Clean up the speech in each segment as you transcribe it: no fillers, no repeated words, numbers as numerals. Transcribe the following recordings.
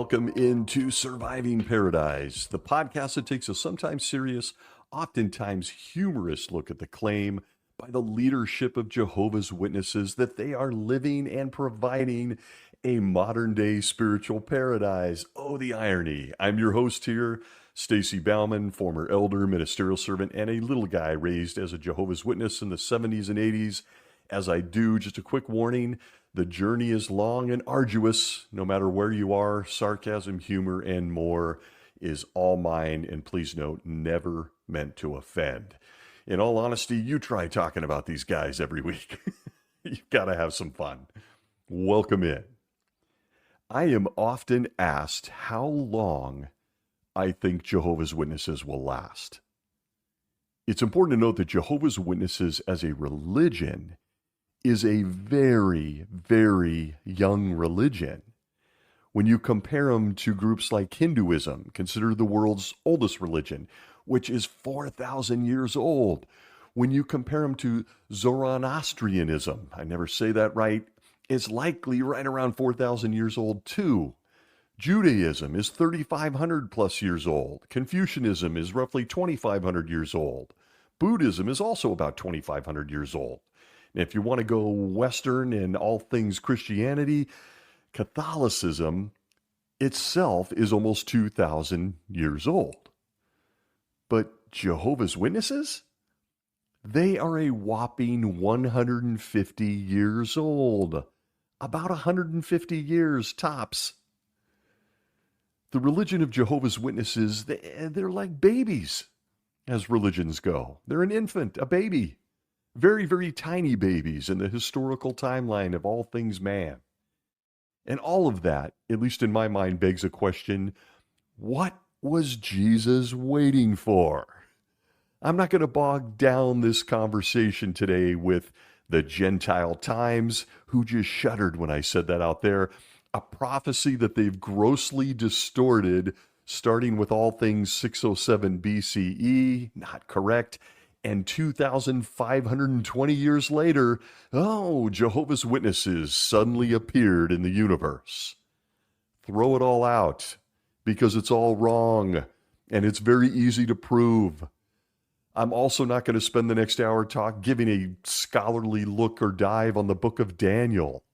Welcome into Surviving Paradise, the podcast that takes a sometimes serious, oftentimes humorous look at the claim by the leadership of Jehovah's Witnesses that they are living and providing a modern day spiritual paradise. Oh, the irony. I'm your host here, Stacy Bauman, former elder, ministerial servant, and a little guy raised as a Jehovah's Witness in the 70s and 80s. As I do, just a quick warning, the journey is long and arduous. No matter where you are, sarcasm, humor, and more is all mine. And please note, never meant to offend. In all honesty, you try talking about these guys every week. You've got to have some fun. Welcome in. I am often asked how long I think Jehovah's Witnesses will last. It's important to note that Jehovah's Witnesses as a religion is a very, very young religion. When you compare them to groups like Hinduism, considered the world's oldest religion, which is 4,000 years old. When you compare them to Zoroastrianism, I never say that right, it's likely right around 4,000 years old too. Judaism is 3,500 plus years old. Confucianism is roughly 2,500 years old. Buddhism is also about 2,500 years old. If you want to go Western and all things Christianity, Catholicism itself is almost 2,000 years old. But Jehovah's Witnesses? They are a whopping 150 years old. About 150 years tops. The religion of Jehovah's Witnesses, they're like babies as religions go. They're an infant, a baby. Very, very tiny babies in the historical timeline of all things man. And all of that, at least in my mind, begs a question: what was Jesus waiting for? I'm not going to bog down this conversation today with the Gentile times, who just shuddered when I said that out there, a prophecy that they've grossly distorted, starting with all things 607 BCE, not correct. And 2,520 years later, Jehovah's Witnesses suddenly appeared in the universe. Throw it all out, because it's all wrong, and it's very easy to prove. I'm also not going to spend the next hour giving a scholarly look or dive on the book of Daniel.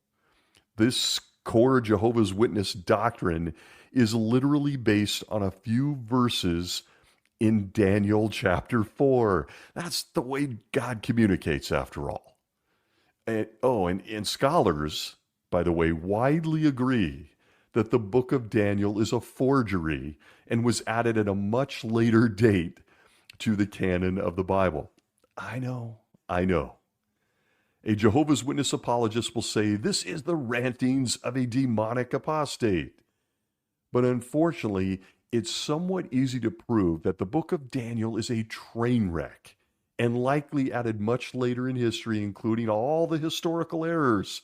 This core Jehovah's Witness doctrine is literally based on a few verses in Daniel chapter 4. That's the way God communicates, after all. And scholars, by the way, widely agree that the book of Daniel is a forgery and was added at a much later date to the canon of the Bible. I know. A Jehovah's Witness apologist will say this is the rantings of a demonic apostate. But unfortunately, it's somewhat easy to prove that the book of Daniel is a train wreck and likely added much later in history, including all the historical errors,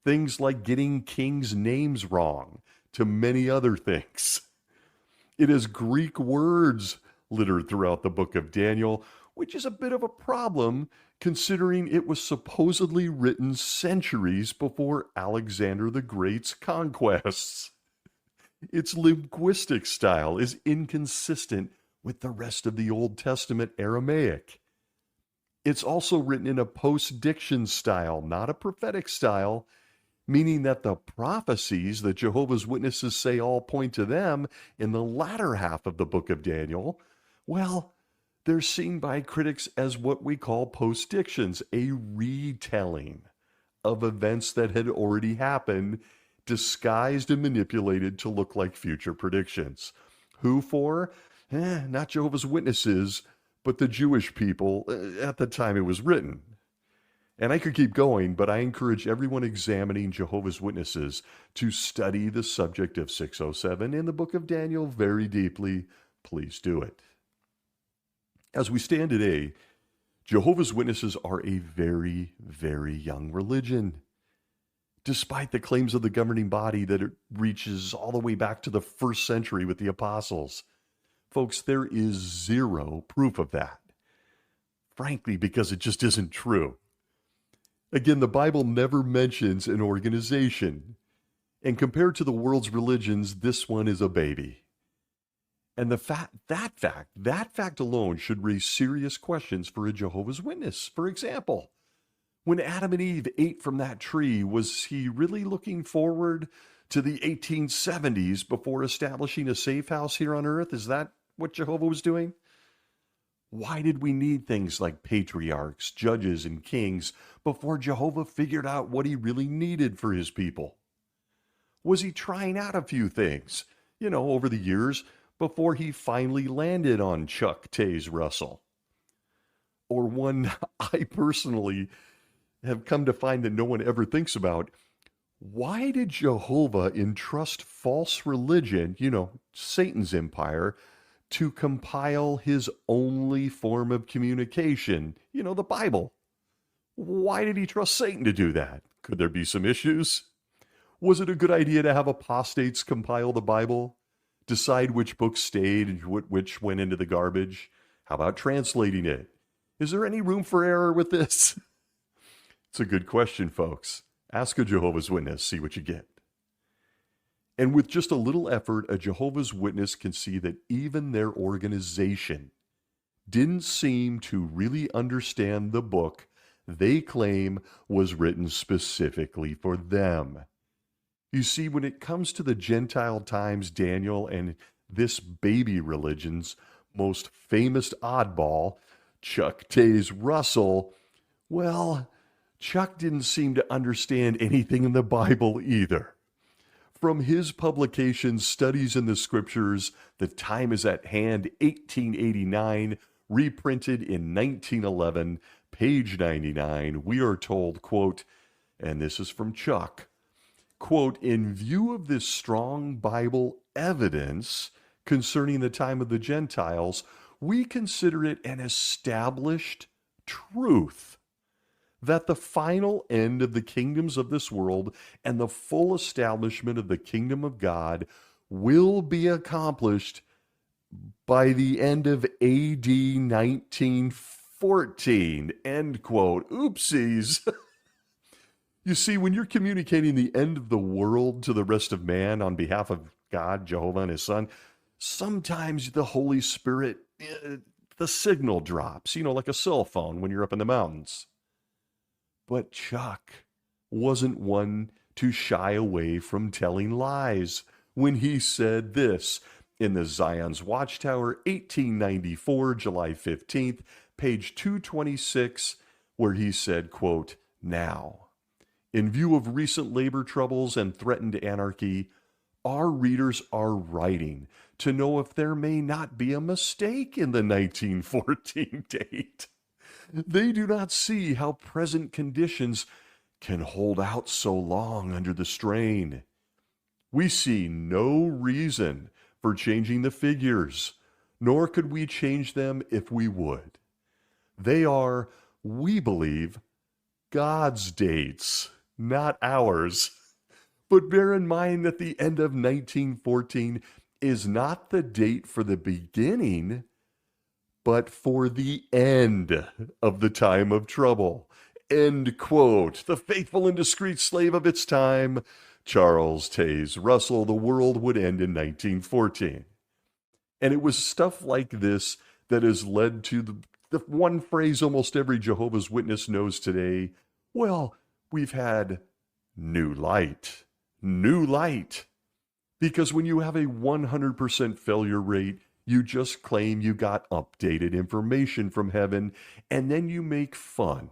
things like getting kings' names wrong, to many other things. It has Greek words littered throughout the book of Daniel, which is a bit of a problem considering it was supposedly written centuries before Alexander the Great's conquests. Its linguistic style is inconsistent with the rest of the Old Testament Aramaic. It's also written in a post-diction style, not a prophetic style, meaning that the prophecies that Jehovah's Witnesses say all point to them in the latter half of the book of Daniel, well, they're seen by critics as what we call post-dictions, a retelling of events that had already happened, disguised and manipulated to look like future predictions. Who for? Not Jehovah's Witnesses, but the Jewish people at the time it was written. And I could keep going, but I encourage everyone examining Jehovah's Witnesses to study the subject of 607 in the book of Daniel very deeply. Please do it. As we stand today, Jehovah's Witnesses are a very, very young religion. Despite the claims of the governing body that it reaches all the way back to the first century with the apostles. Folks, there is zero proof of that. Frankly, because it just isn't true. Again, the Bible never mentions an organization. And compared to the world's religions, this one is a baby. And that fact alone should raise serious questions for a Jehovah's Witness. For example, when Adam and Eve ate from that tree, was he really looking forward to the 1870s before establishing a safe house here on earth? Is that what Jehovah was doing? Why did we need things like patriarchs, judges, and kings before Jehovah figured out what he really needed for his people? Was he trying out a few things, over the years before he finally landed on Chuck Taze Russell? Or one I personally have come to find that no one ever thinks about. Why did Jehovah entrust false religion, Satan's empire, to compile his only form of communication, the Bible? Why did he trust Satan to do that? Could there be some issues? Was it a good idea to have apostates compile the Bible? Decide which books stayed and which went into the garbage? How about translating it? Is there any room for error with this? It's a good question, folks. Ask a Jehovah's Witness, see what you get. And with just a little effort, a Jehovah's Witness can see that even their organization didn't seem to really understand the book they claim was written specifically for them. You see, when it comes to the Gentile times, Daniel and this baby religion's most famous oddball, Chuck Taze Russell, well, Chuck didn't seem to understand anything in the Bible either. From his publication, Studies in the Scriptures, The Time is at Hand, 1889, reprinted in 1911, page 99, we are told, quote, and this is from Chuck, quote, in view of this strong Bible evidence concerning the time of the Gentiles, we consider it an established truth that the final end of the kingdoms of this world and the full establishment of the kingdom of God will be accomplished by the end of AD 1914, end quote. Oopsies. You see, when you're communicating the end of the world to the rest of man on behalf of God, Jehovah, and his son, sometimes the Holy Spirit, the signal drops, like a cell phone when you're up in the mountains. But Chuck wasn't one to shy away from telling lies when he said this in the Zion's Watchtower, 1894, July 15th, page 226, where he said, quote, now, in view of recent labor troubles and threatened anarchy, our readers are writing to know if there may not be a mistake in the 1914 date. They do not see how present conditions can hold out so long under the strain. We see no reason for changing the figures, nor could we change them if we would. They are, we believe, God's dates, not ours. But bear in mind that the end of 1914 is not the date for the beginning, but for the end of the time of trouble. End quote. The faithful and discreet slave of its time, Charles Taze Russell. The world would end in 1914. And it was stuff like this that has led to the one phrase almost every Jehovah's Witness knows today. Well, we've had new light. New light. Because when you have a 100% failure rate, you just claim you got updated information from heaven, and then you make fun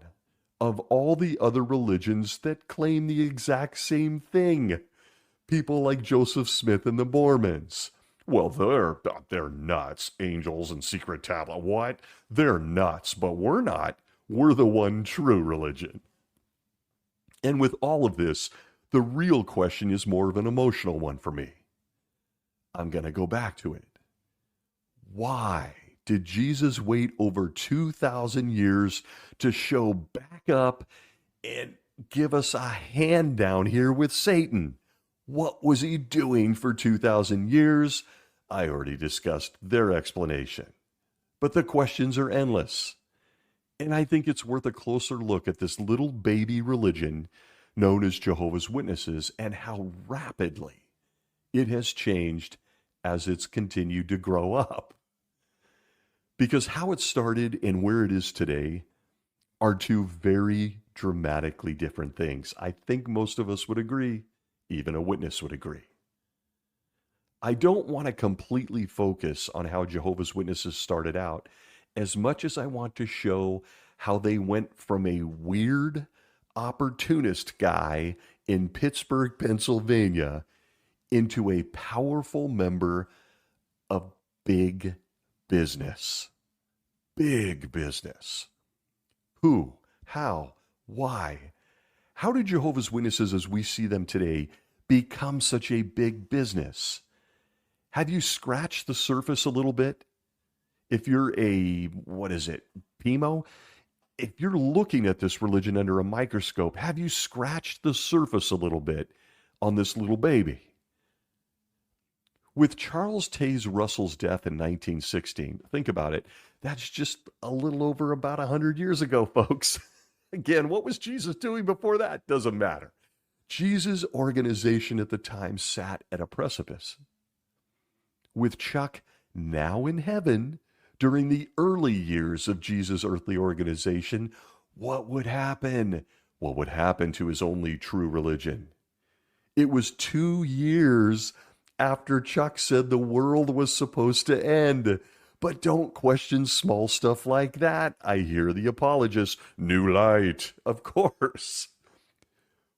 of all the other religions that claim the exact same thing. People like Joseph Smith and the Mormons. Well, they're nuts. Angels and secret tablet. What? They're nuts, but we're not. We're the one true religion. And with all of this, the real question is more of an emotional one for me. I'm going to go back to it. Why did Jesus wait over 2,000 years to show back up and give us a hand down here with Satan? What was he doing for 2,000 years? I already discussed their explanation. But the questions are endless. And I think it's worth a closer look at this little baby religion known as Jehovah's Witnesses, and how rapidly it has changed as it's continued to grow up. Because how it started and where it is today are two very dramatically different things. I think most of us would agree, even a witness would agree. I don't want to completely focus on how Jehovah's Witnesses started out as much as I want to show how they went from a weird opportunist guy in Pittsburgh, Pennsylvania, into a powerful member of big business. Big business. Who? How? Why? How did Jehovah's Witnesses, as we see them today, become such a big business? Have you scratched the surface a little bit? If you're a, PMO? If you're looking at this religion under a microscope, have you scratched the surface a little bit on this little baby? With Charles Taze Russell's death in 1916, think about it, that's just a little over about 100 years ago, folks. Again, what was Jesus doing before that? Doesn't matter. Jesus' organization at the time sat at a precipice. With Chuck now in heaven, during the early years of Jesus' earthly organization, what would happen? What would happen to his only true religion? It was 2 years after Chuck said the world was supposed to end. But don't question small stuff like that. I hear the apologists. New light, of course.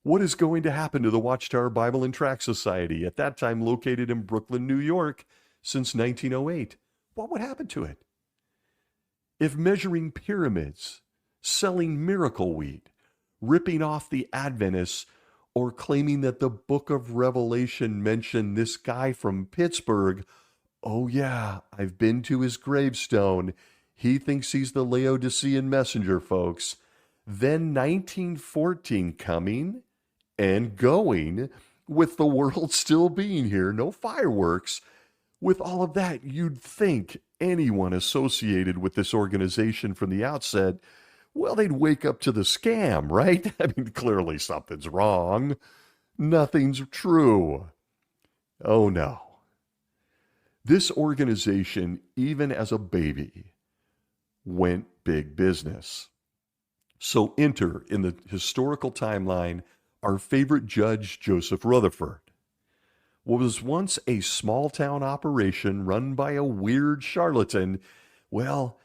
What is going to happen to the Watchtower Bible and Tract Society, at that time located in Brooklyn, New York, since 1908? What would happen to it? If measuring pyramids, selling miracle wheat, ripping off the Adventists, or claiming that the book of Revelation mentioned this guy from Pittsburgh, oh yeah, I've been to his gravestone. He thinks he's the Laodicean messenger, folks. Then 1914 coming and going, with the world still being here, no fireworks. With all of that, you'd think anyone associated with this organization from the outset, well, they'd wake up to the scam, right? I mean, clearly something's wrong. Nothing's true. Oh no. This organization, even as a baby, went big business. So enter in the historical timeline our favorite judge, Joseph Rutherford. What was once a small-town operation run by a weird charlatan, well,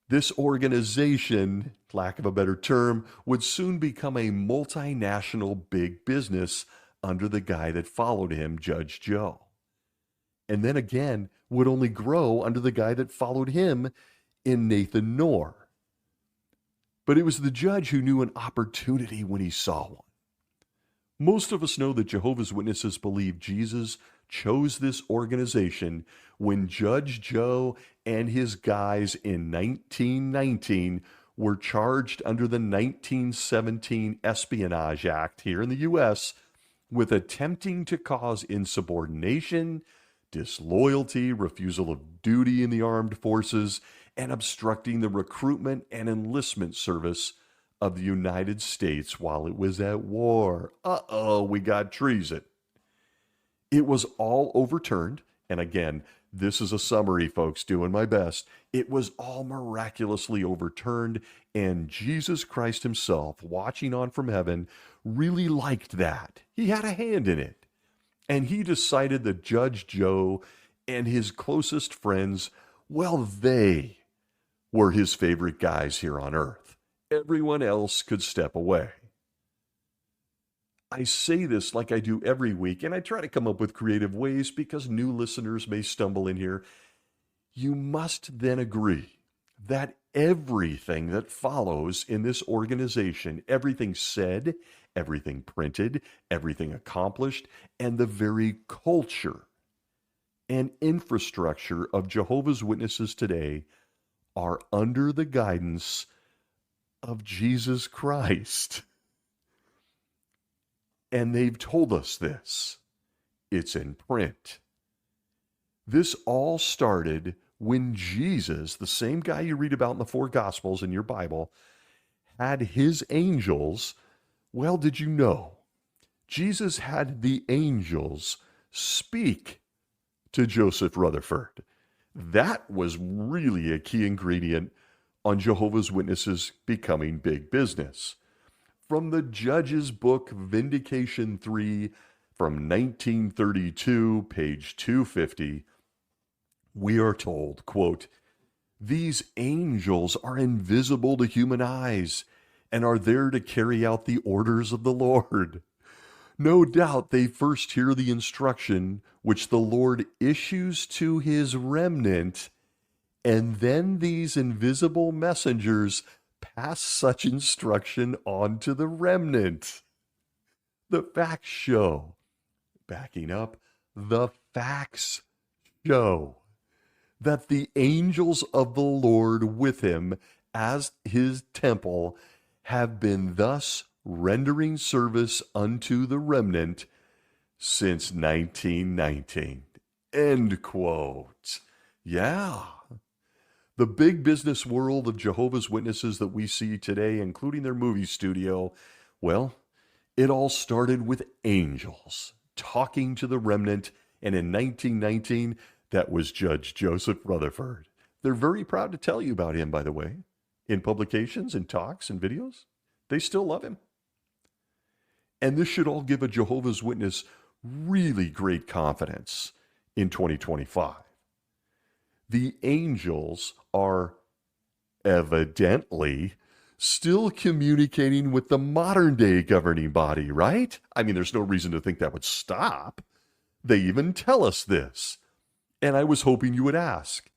this organization, lack of a better term, would soon become a multinational big business under the guy that followed him, Judge Joe. And then again, would only grow under the guy that followed him in Nathan Knorr. But it was the judge who knew an opportunity when he saw one. Most of us know that Jehovah's Witnesses believe Jesus chose this organization when Judge Joe and his guys in 1919 were charged under the 1917 Espionage Act here in the U.S. with attempting to cause insubordination, disloyalty, refusal of duty in the armed forces, and obstructing the recruitment and enlistment service of the United States while it was at war. We got treason. It was all overturned, and again, this is a summary, folks, doing my best. It was all miraculously overturned, and Jesus Christ himself, watching on from heaven, really liked that. He had a hand in it. And he decided that Judge Joe and his closest friends, well, they were his favorite guys here on earth. Everyone else could step away. I say this like I do every week, and I try to come up with creative ways because new listeners may stumble in here. You must then agree that everything that follows in this organization, everything said, everything printed, everything accomplished, and the very culture and infrastructure of Jehovah's Witnesses today are under the guidance of Jesus Christ. And they've told us this. It's in print. This all started when Jesus, the same guy you read about in the four Gospels in your Bible, had his angels Well, did you know Jesus had the angels speak to Joseph Rutherford? That was really a key ingredient on Jehovah's Witnesses becoming big business. From the Judge's book, Vindication 3, from 1932, page 250, we are told, quote, "These angels are invisible to human eyes and are there to carry out the orders of the Lord. No doubt they first hear the instruction which the Lord issues to his remnant, and then these invisible messengers pass such instruction on to the remnant." The facts show, backing up, the facts show that the angels of the Lord with him as his temple have been thus rendering service unto the remnant since 1919. End quote. Yeah. The big business world of Jehovah's Witnesses that we see today, including their movie studio, well, it all started with angels talking to the remnant, and in 1919, that was Judge Joseph Rutherford. They're very proud to tell you about him, by the way, in publications and talks and videos. They still love him. And this should all give a Jehovah's Witness really great confidence in 2025. The angels are evidently still communicating with the modern day governing body, right? I mean, there's no reason to think that would stop. They even tell us this. And I was hoping you would ask.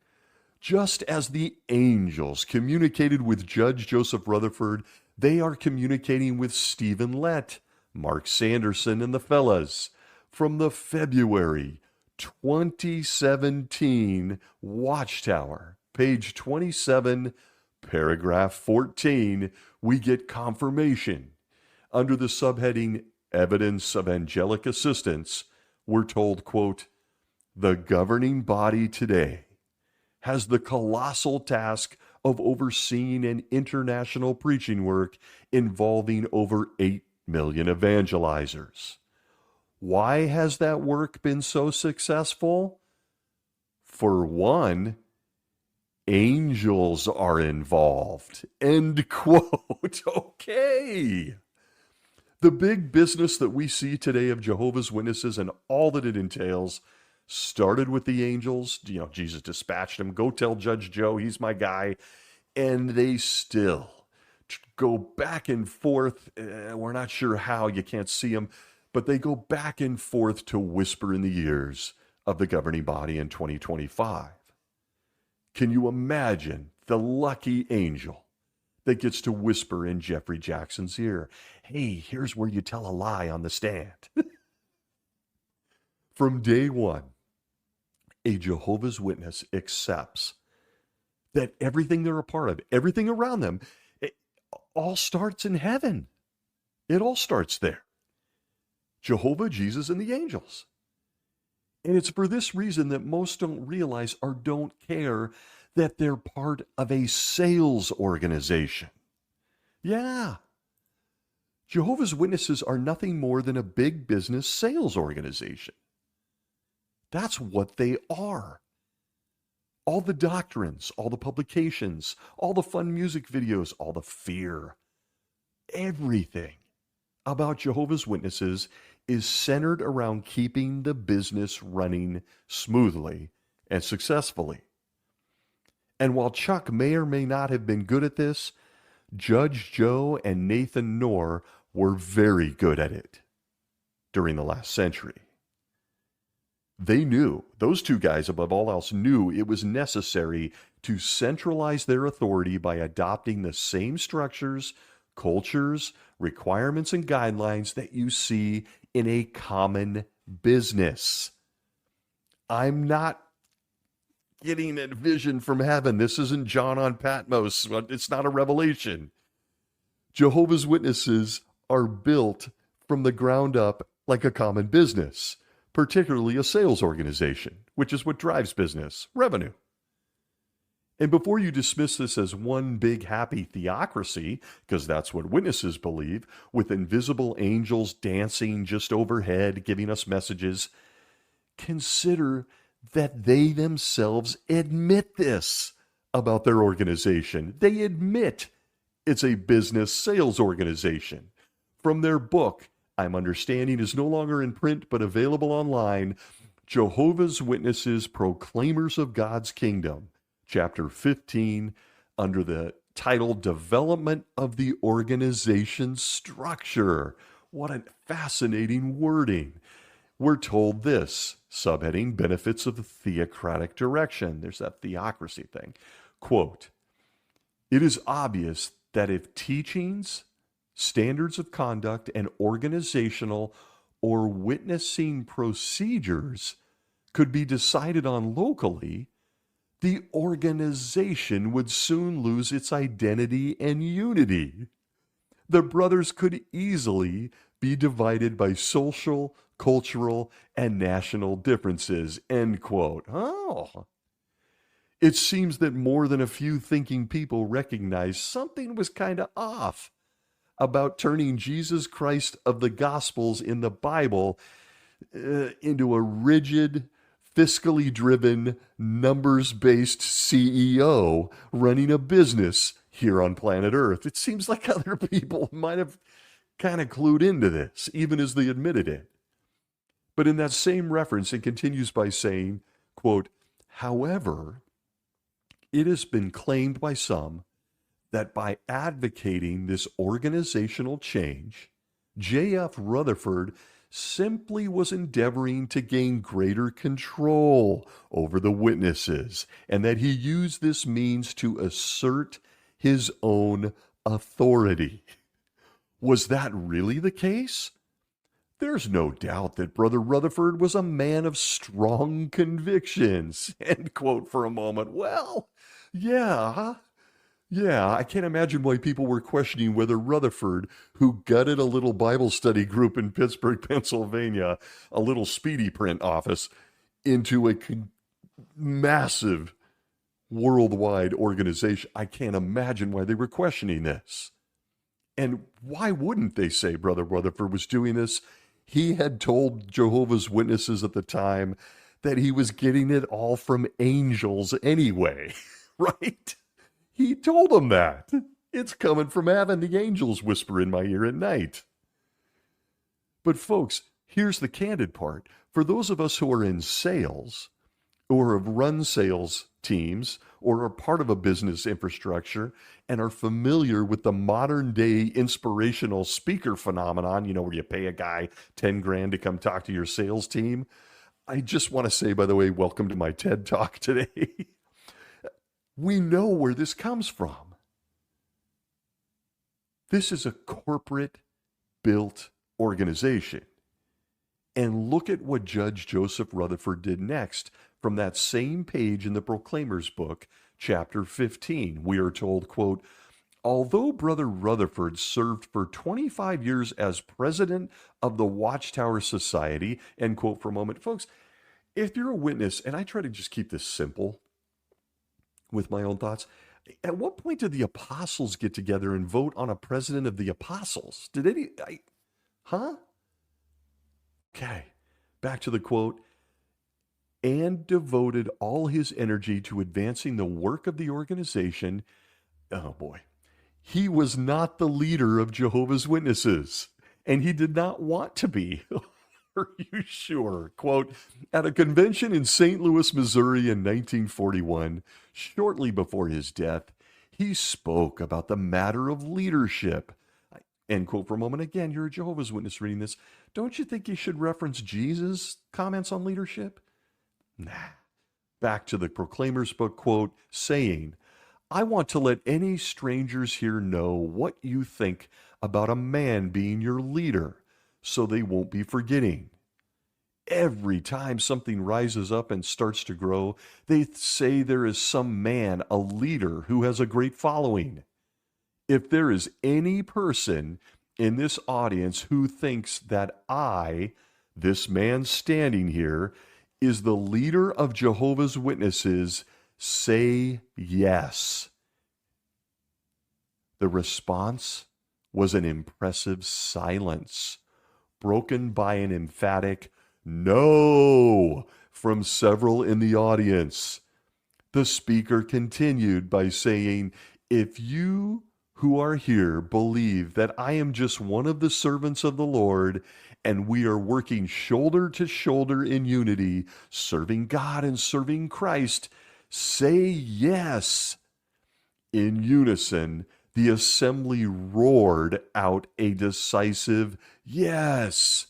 Just as the angels communicated with Judge Joseph Rutherford, they are communicating with Stephen Lett, Mark Sanderson, and the fellas from the February 2017 Watchtower. Page 27, paragraph 14, we get confirmation. Under the subheading Evidence of Angelic Assistance, we're told, quote, "The governing body today has the colossal task of overseeing an international preaching work involving over 8 million evangelizers. Why has that work been so successful? For one, angels are involved." End quote. Okay. The big business that we see today of Jehovah's Witnesses and all that it entails started with the angels. Jesus dispatched them. Go tell Judge Joe, he's my guy. And they still go back and forth. We're not sure how, you can't see them, but they go back and forth to whisper in the ears of the governing body in 2025. Can you imagine the lucky angel that gets to whisper in Jeffrey Jackson's ear, "Hey, here's where you tell a lie on the stand"? From day one, a Jehovah's Witness accepts that everything they're a part of, everything around them, it all starts in heaven. It all starts there. Jehovah, Jesus, and the angels. And it's for this reason that most don't realize or don't care that they're part of a sales organization. Yeah. Jehovah's Witnesses are nothing more than a big business sales organization. That's what they are. All the doctrines, all the publications, all the fun music videos, all the fear, everything about Jehovah's Witnesses is centered around keeping the business running smoothly and successfully. And while Chuck may or may not have been good at this, Judge Joe and Nathan Knorr were very good at it during the last century. They knew, those two guys above all else knew it was necessary to centralize their authority by adopting the same structures, cultures, requirements, and guidelines that you see in a common business. I'm not getting a vision from heaven. This isn't John on Patmos. It's not a revelation. Jehovah's Witnesses are built from the ground up like a common business, particularly a sales organization, which is what drives business, revenue. And before you dismiss this as one big happy theocracy, because that's what witnesses believe, with invisible angels dancing just overhead, giving us messages, consider that they themselves admit this about their organization. They admit it's a business sales organization. From their book, I'm understanding is no longer in print but available online, Jehovah's Witnesses, Proclaimers of God's Kingdom, Chapter 15, under the title Development of the Organization Structure. What a fascinating wording. We're told this, subheading Benefits of the Theocratic Direction. There's that theocracy thing. Quote, it is obvious that if teachings, standards of conduct, and organizational or witnessing procedures could be decided on locally, the organization would soon lose its identity and unity. The brothers could easily be divided by social, cultural, and national differences. End quote. Oh. It seems that more than a few thinking people recognized something was kind of off about turning Jesus Christ of the Gospels in the Bible into a rigid, fiscally driven, numbers-based CEO running a business here on planet Earth. It seems like other people might have kind of clued into this, even as they admitted it. But in that same reference, it continues by saying, quote, however, it has been claimed by some that by advocating this organizational change, J.F. Rutherford simply was endeavoring to gain greater control over the witnesses, and that he used this means to assert his own authority. Was that really the case? There's no doubt that Brother Rutherford was a man of strong convictions. End quote for a moment. Well, yeah, I can't imagine why people were questioning whether Rutherford, who gutted a little Bible study group in Pittsburgh, Pennsylvania, a little speedy print office, into a massive worldwide organization. I can't imagine why they were questioning this. And why wouldn't they say Brother Rutherford was doing this? He had told Jehovah's Witnesses at the time that he was getting it all from angels anyway, right? He told them that. It's coming from heaven. The angels whisper in my ear at night. But folks, here's the candid part. For those of us who are in sales, or have run sales teams, or are part of a business infrastructure, and are familiar with the modern day inspirational speaker phenomenon, where you pay a guy 10 grand to come talk to your sales team. I just want to say, by the way, welcome to my TED Talk today. We know where this comes from. This is a corporate built organization. And look at what Judge Joseph Rutherford did next. From that same page in the Proclaimer's book, chapter 15, we are told, quote, although Brother Rutherford served for 25 years as president of the Watchtower Society, end quote for a moment. Folks, if you're a witness, and I try to just keep this simple with my own thoughts, at what point did the apostles get together and vote on a president of the apostles? Okay, back to the quote. And devoted all his energy to advancing the work of the organization. Oh boy. He was not the leader of Jehovah's Witnesses, and he did not want to be. Are you sure? Quote, at a convention in St. Louis, Missouri in 1941, shortly before his death, he spoke about the matter of leadership. End quote for a moment. Again, you're a Jehovah's Witness reading this. Don't you think you should reference Jesus' comments on leadership? Nah. Back to the Proclaimer's book, quote, saying, I want to let any strangers here know what you think about a man being your leader, so they won't be forgetting. Every time something rises up and starts to grow, they say there is some man, a leader, who has a great following. If there is any person in this audience who thinks that I, this man standing here, is the leader of Jehovah's Witnesses, Say yes. The response was an impressive silence, broken by an emphatic no from several in the audience. The speaker continued by saying, "If you who are here believe that I am just one of the servants of the Lord, and we are working shoulder to shoulder in unity, serving God and serving Christ, say yes." In unison, the assembly roared out a decisive yes.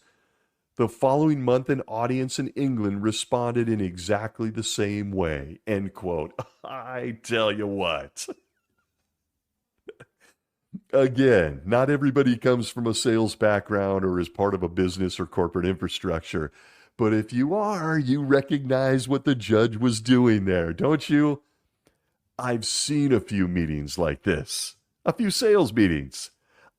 The following month, an audience in England responded in exactly the same way. End quote. I tell you what. Again, not everybody comes from a sales background or is part of a business or corporate infrastructure. But if you are, you recognize what the judge was doing there, don't you? I've seen a few meetings like this, a few sales meetings.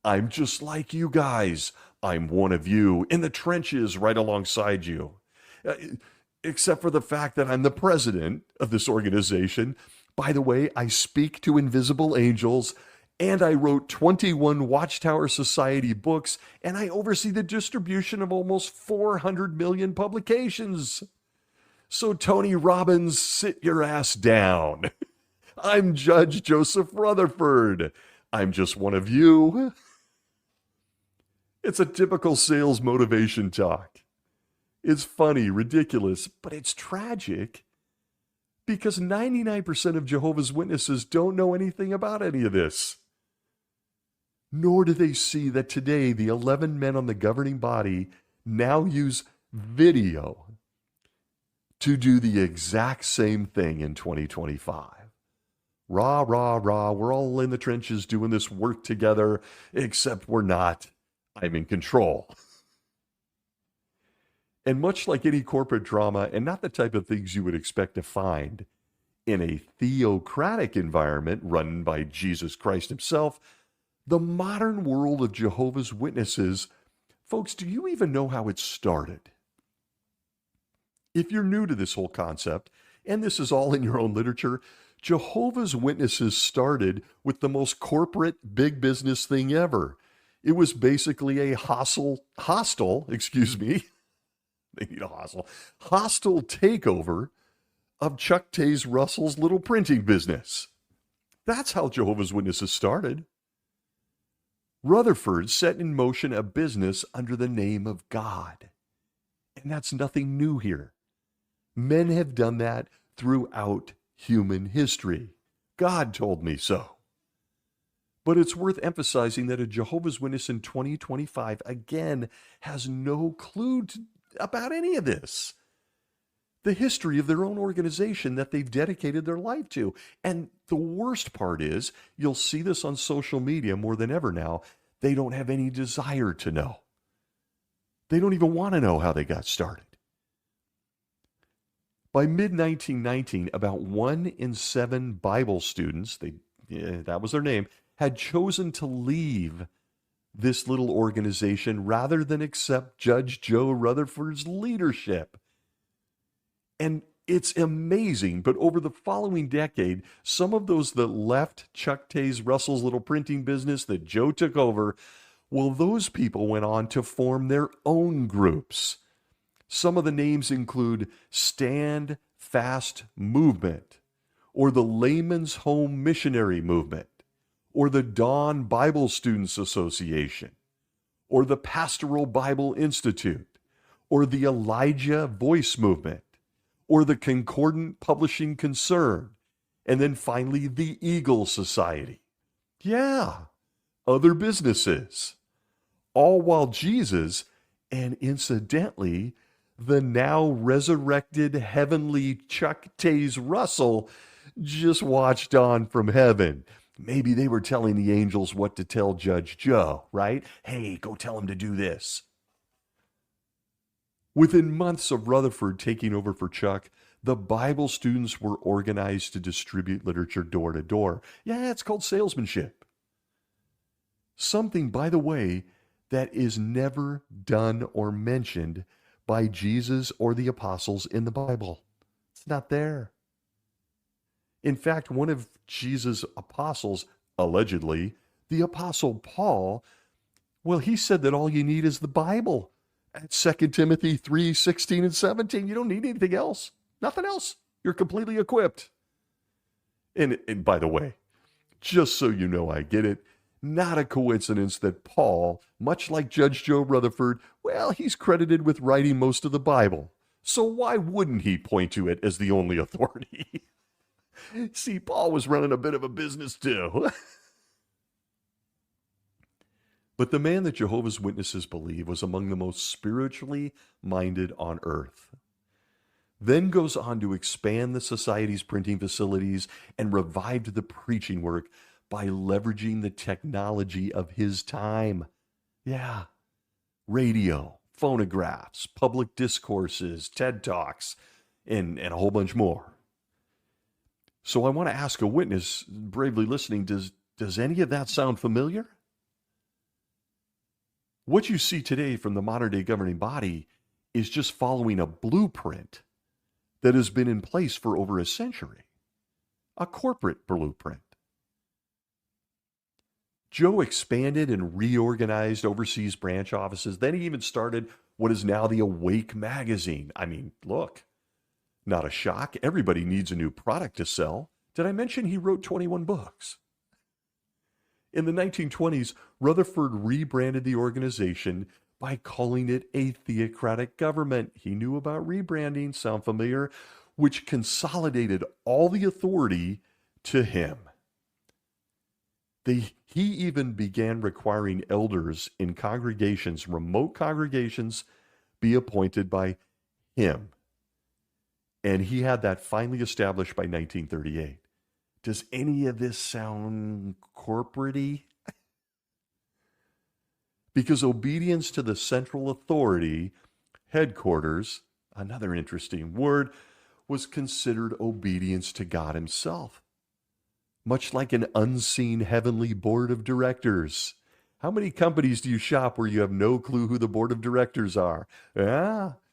I'm just like you guys. I'm one of you in the trenches right alongside you. Uh, Except for the fact that I'm the president of this organization. By the way, I speak to invisible angels, and I wrote 21 Watchtower Society books, and I oversee the distribution of almost 400 million publications. So, Tony Robbins, sit your ass down. I'm Judge Joseph Rutherford. I'm just one of you. It's a typical sales motivation talk. It's funny, ridiculous, but it's tragic because 99% of Jehovah's Witnesses don't know anything about any of this. Nor do they see that today the 11 men on the governing body now use video to do the exact same thing in 2025. Rah, rah, rah, we're all in the trenches doing this work together, except we're not. I'm in control. And much like any corporate drama, and not the type of things you would expect to find in a theocratic environment run by Jesus Christ himself, the modern world of Jehovah's Witnesses, folks, do you even know how it started? If you're new to this whole concept, and this is all in your own literature, Jehovah's Witnesses started with the most corporate big business thing ever. It was basically a hostile takeover of Chuck Taze Russell's little printing business. That's how Jehovah's Witnesses started. Rutherford set in motion a business under the name of God. And that's nothing new here. Men have done that throughout human history. God told me so. But it's worth emphasizing that a Jehovah's Witness in 2025, again, has no clue about any of this. The history of their own organization that they've dedicated their life to. And the worst part is, you'll see this on social media more than ever now, they don't have any desire to know. They don't even want to know how they got started. By mid-1919, about 1 in 7 Bible students, that was their name, had chosen to leave this little organization rather than accept Judge Joe Rutherford's leadership. And it's amazing, but over the following decade, some of those that left Chuck Taze Russell's little printing business that Joe took over, well, those people went on to form their own groups. Some of the names include Stand Fast Movement, or the Layman's Home Missionary Movement, or the Dawn Bible Students Association, or the Pastoral Bible Institute, or the Elijah Voice Movement, or the Concordant Publishing Concern, and then finally the Eagle Society. Yeah, other businesses. All while Jesus, and incidentally, the now resurrected heavenly Chuck Taze Russell, just watched on from heaven. Maybe they were telling the angels what to tell Judge Joe, right? Hey, go tell him to do this. Within months of Rutherford taking over for Chuck, the Bible students were organized to distribute literature door to door. Yeah, it's called salesmanship. Something, by the way, that is never done or mentioned by Jesus or the apostles in the Bible. It's not there. In fact, one of Jesus' apostles, allegedly, the apostle Paul, well, he said that all you need is the Bible. At 2 Timothy 3:16 and 17, you don't need anything else. Nothing else. You're completely equipped. And by the way, just so you know I get it, not a coincidence that Paul, much like Judge Joe Rutherford, well, he's credited with writing most of the Bible. So why wouldn't he point to it as the only authority? See, Paul was running a bit of a business too. But the man that Jehovah's Witnesses believe was among the most spiritually minded on earth. Then goes on to expand the society's printing facilities and revived the preaching work by leveraging the technology of his time. Yeah, radio, phonographs, public discourses, TED Talks, and a whole bunch more. So I want to ask a witness bravely listening, does any of that sound familiar? What you see today from the modern day governing body is just following a blueprint that has been in place for over a century, a corporate blueprint. Joe expanded and reorganized overseas branch offices. Then he even started what is now the Awake magazine. I mean, look, not a shock. Everybody needs a new product to sell. Did I mention he wrote 21 books? In the 1920s, Rutherford rebranded the organization by calling it a theocratic government. He knew about rebranding, sound familiar? Which consolidated all the authority to him. He even began requiring elders in congregations, remote congregations, be appointed by him. And he had that finally established by 1938. Does any of this sound corporate-y? Because obedience to the central authority, headquarters, another interesting word, was considered obedience to God himself. Much like an unseen heavenly board of directors. How many companies do you shop where you have no clue who the board of directors are?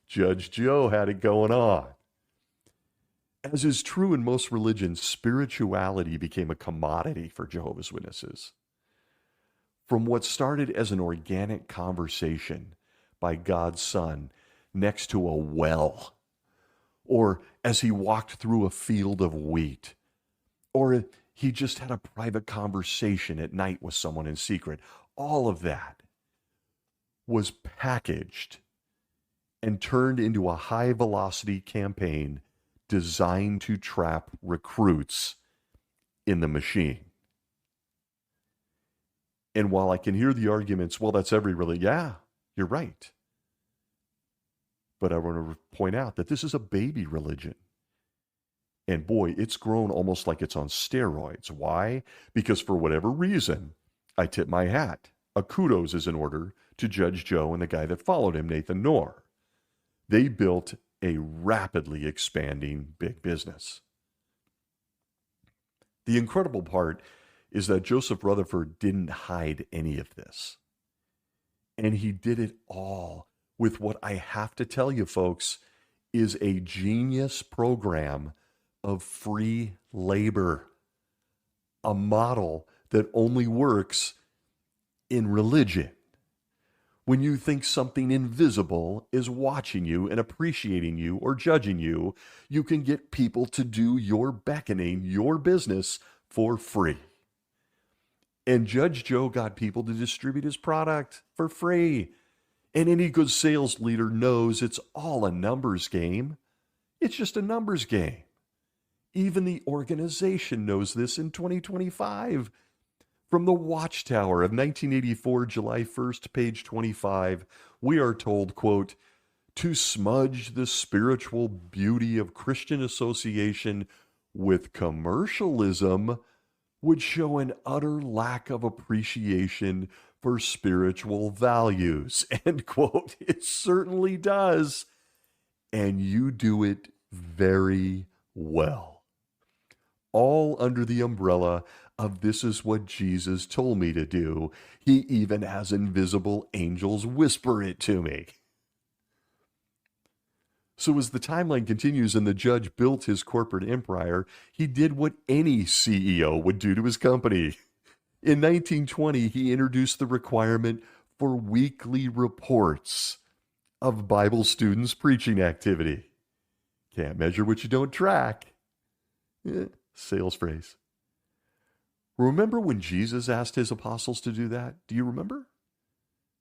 Judge Joe had it going on. As is true in most religions, spirituality became a commodity for Jehovah's Witnesses. From what started as an organic conversation by God's Son next to a well, or as he walked through a field of wheat, or he just had a private conversation at night with someone in secret, all of that was packaged and turned into a high-velocity campaign designed to trap recruits in the machine. And while I can hear the arguments, well, that's every religion. Yeah, you're right. But I want to point out that this is a baby religion. And boy, it's grown almost like it's on steroids. Why? Because for whatever reason, I tip my hat. A kudos is in order to Judge Joe and the guy that followed him, Nathan Knorr. They built a rapidly expanding big business. The incredible part is that Joseph Rutherford didn't hide any of this. And he did it all with what I have to tell you, folks, is a genius program of free labor. A model that only works in religion. When you think something invisible is watching you and appreciating you or judging you, you can get people to do your beckoning, your business, for free. And Judge Joe got people to distribute his product for free. And any good sales leader knows it's all a numbers game. It's just a numbers game. Even the organization knows this in 2025. From the Watchtower of 1984, July 1st, page 25, we are told, quote, to smudge the spiritual beauty of Christian association with commercialism would show an utter lack of appreciation for spiritual values, end quote. It certainly does. And you do it very well. All under the umbrella of this is what Jesus told me to do. He even has invisible angels whisper it to me. So as the timeline continues and the judge built his corporate empire, he did what any CEO would do to his company. In 1920, he introduced the requirement for weekly reports of Bible students' preaching activity. Can't measure what you don't track. Sales phrase. Remember when Jesus asked his apostles to do that? Do you remember?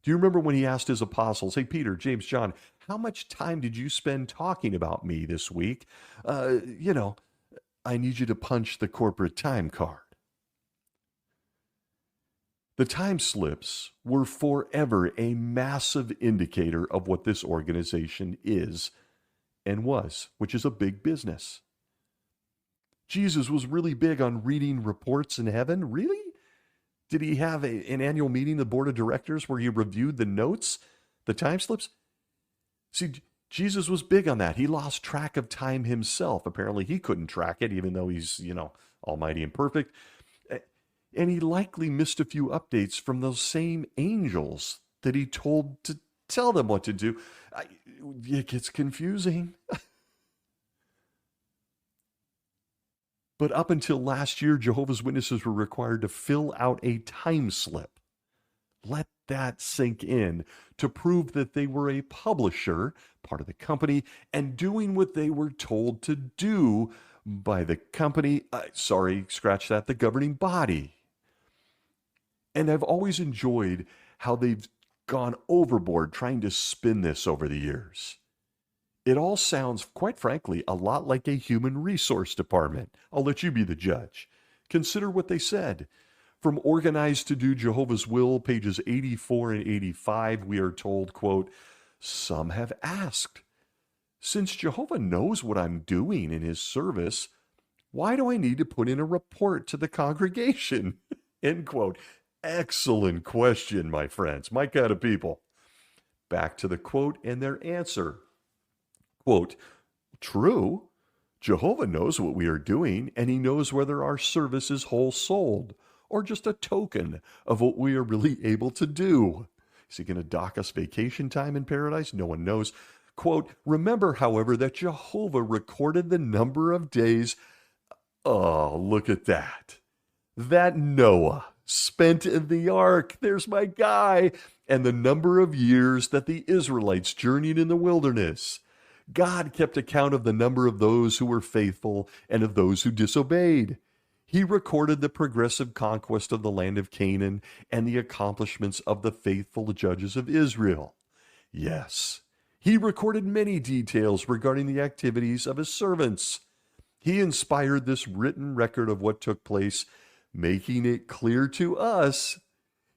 Do you remember when he asked his apostles, hey, Peter, James, John, how much time did you spend talking about me this week? I need you to punch the corporate time card. The time slips were forever a massive indicator of what this organization is and was, which is a big business. Jesus was really big on reading reports in heaven. Really? Did he have an annual meeting of the board of directors where he reviewed the notes, the time slips? See, Jesus was big on that. He lost track of time himself. Apparently, he couldn't track it, even though he's, almighty and perfect. And he likely missed a few updates from those same angels that he told to tell them what to do. It gets confusing. But up until last year, Jehovah's Witnesses were required to fill out a time slip. Let that sink in to prove that they were a publisher, part of the company, and doing what they were told to do by the company, the governing body. And I've always enjoyed how they've gone overboard trying to spin this over the years. It all sounds, quite frankly, a lot like a human resource department. I'll let you be the judge. Consider what they said. From Organized to Do Jehovah's Will, pages 84 and 85, we are told, quote, some have asked, since Jehovah knows what I'm doing in his service, why do I need to put in a report to the congregation? End quote. Excellent question, my friends, my kind of people. Back to the quote and their answer. Quote, true, Jehovah knows what we are doing, and he knows whether our service is whole-souled or just a token of what we are really able to do. Is he going to dock us vacation time in paradise? No one knows. Quote, remember, however, that Jehovah recorded the number of days. Oh, look at that. That Noah spent in the ark. There's my guy. And the number of years that the Israelites journeyed in the wilderness. God kept account of the number of those who were faithful and of those who disobeyed. He recorded the progressive conquest of the land of Canaan and the accomplishments of the faithful judges of Israel. Yes, he recorded many details regarding the activities of his servants. He inspired this written record of what took place, making it clear to us